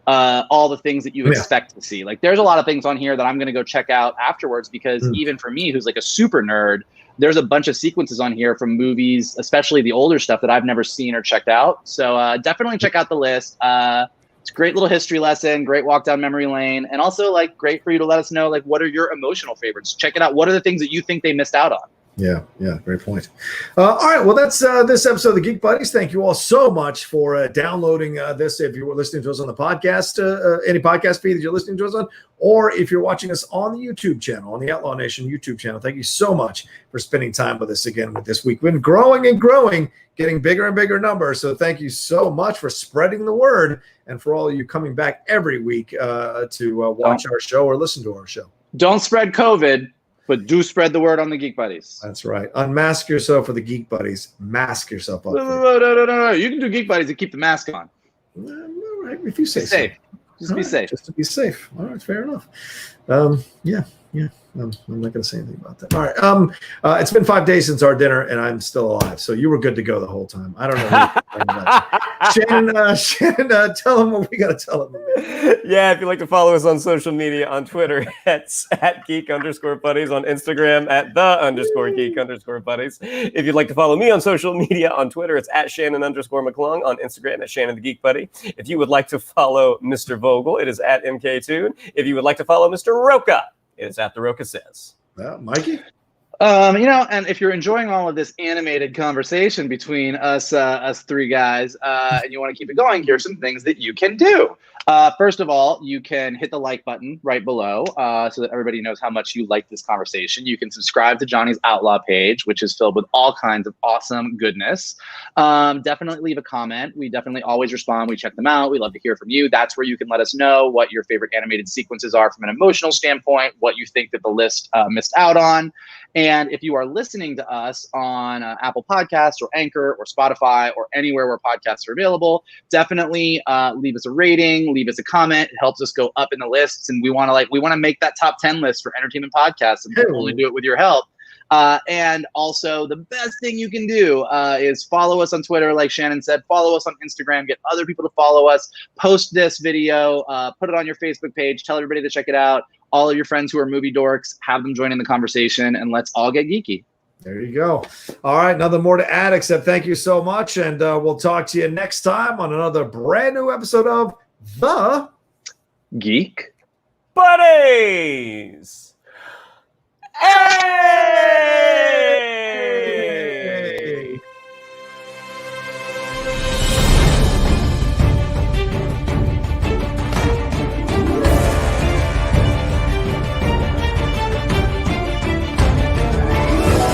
all the things that you expect to see. Like, there's a lot of things on here that I'm going to go check out afterwards, because even for me, who's like a super nerd, there's a bunch of sequences on here from movies, especially the older stuff, that I've never seen or checked out. So definitely check out the list. It's a great little history lesson, great walk down memory lane, and also like great for you to let us know, like, what are your emotional favorites? Check it out. What are the things that you think they missed out on? Yeah, great point. All right, well, that's this episode of the Geek Buddies. Thank you all so much for downloading this. If you were listening to us on the podcast, any podcast feed that you're listening to us on, or if you're watching us on the YouTube channel, on the Outlaw Nation YouTube channel, thank you so much for spending time with us again this week. We've been growing and growing, getting bigger and bigger numbers. So thank you so much for spreading the word, and for all of you coming back every week to watch our show or listen to our show. Don't spread COVID, but do spread the word on the Geek Buddies. That's right. Unmask yourself for the Geek Buddies. Mask yourself up. No. You can do Geek Buddies and keep the mask on. All right, if you say be safe. Just be safe. Just to be safe. All right, fair enough. Yeah. I'm not going to say anything about that. All right. It's been 5 days since our dinner, and I'm still alive. So you were good to go the whole time. I don't know. Shannon, tell them what we got to tell them. Yeah, if you'd like to follow us on social media, on Twitter, it's at geek_buddies, on Instagram at _geek_buddies. If you'd like to follow me on social media, on Twitter, it's at Shannon_McClung, on Instagram at Shannon the Geek Buddy. If you would like to follow Mr. Vogel, it is at MKToon. If you would like to follow Mr. Rocha, it's at the Rocha Says. Mikey? And if you're enjoying all of this animated conversation between us three guys, and you want to keep it going, here's some things that you can do. First of all, you can hit the like button right below so that everybody knows how much you like this conversation. You can subscribe to Johnny's Outlaw page, which is filled with all kinds of awesome goodness. Definitely leave a comment. We definitely always respond. We check them out. We love to hear from you. That's where you can let us know what your favorite animated sequences are from an emotional standpoint, what you think that the list missed out on. And if you are listening to us on Apple Podcasts or Anchor or Spotify or anywhere where podcasts are available, definitely leave us a rating, leave us a comment. It helps us go up in the lists, and we want to make that top 10 list for entertainment podcasts, and we'll only do it with your help. And also, the best thing you can do is follow us on Twitter, like Shannon said. Follow us on Instagram. Get other people to follow us. Post this video. Put it on your Facebook page. Tell everybody to check it out. All of your friends who are movie dorks, have them join in the conversation, and let's all get geeky. There you go. All right, nothing more to add except thank you so much, and we'll talk to you next time on another brand new episode of The Geek Buddies. Hey!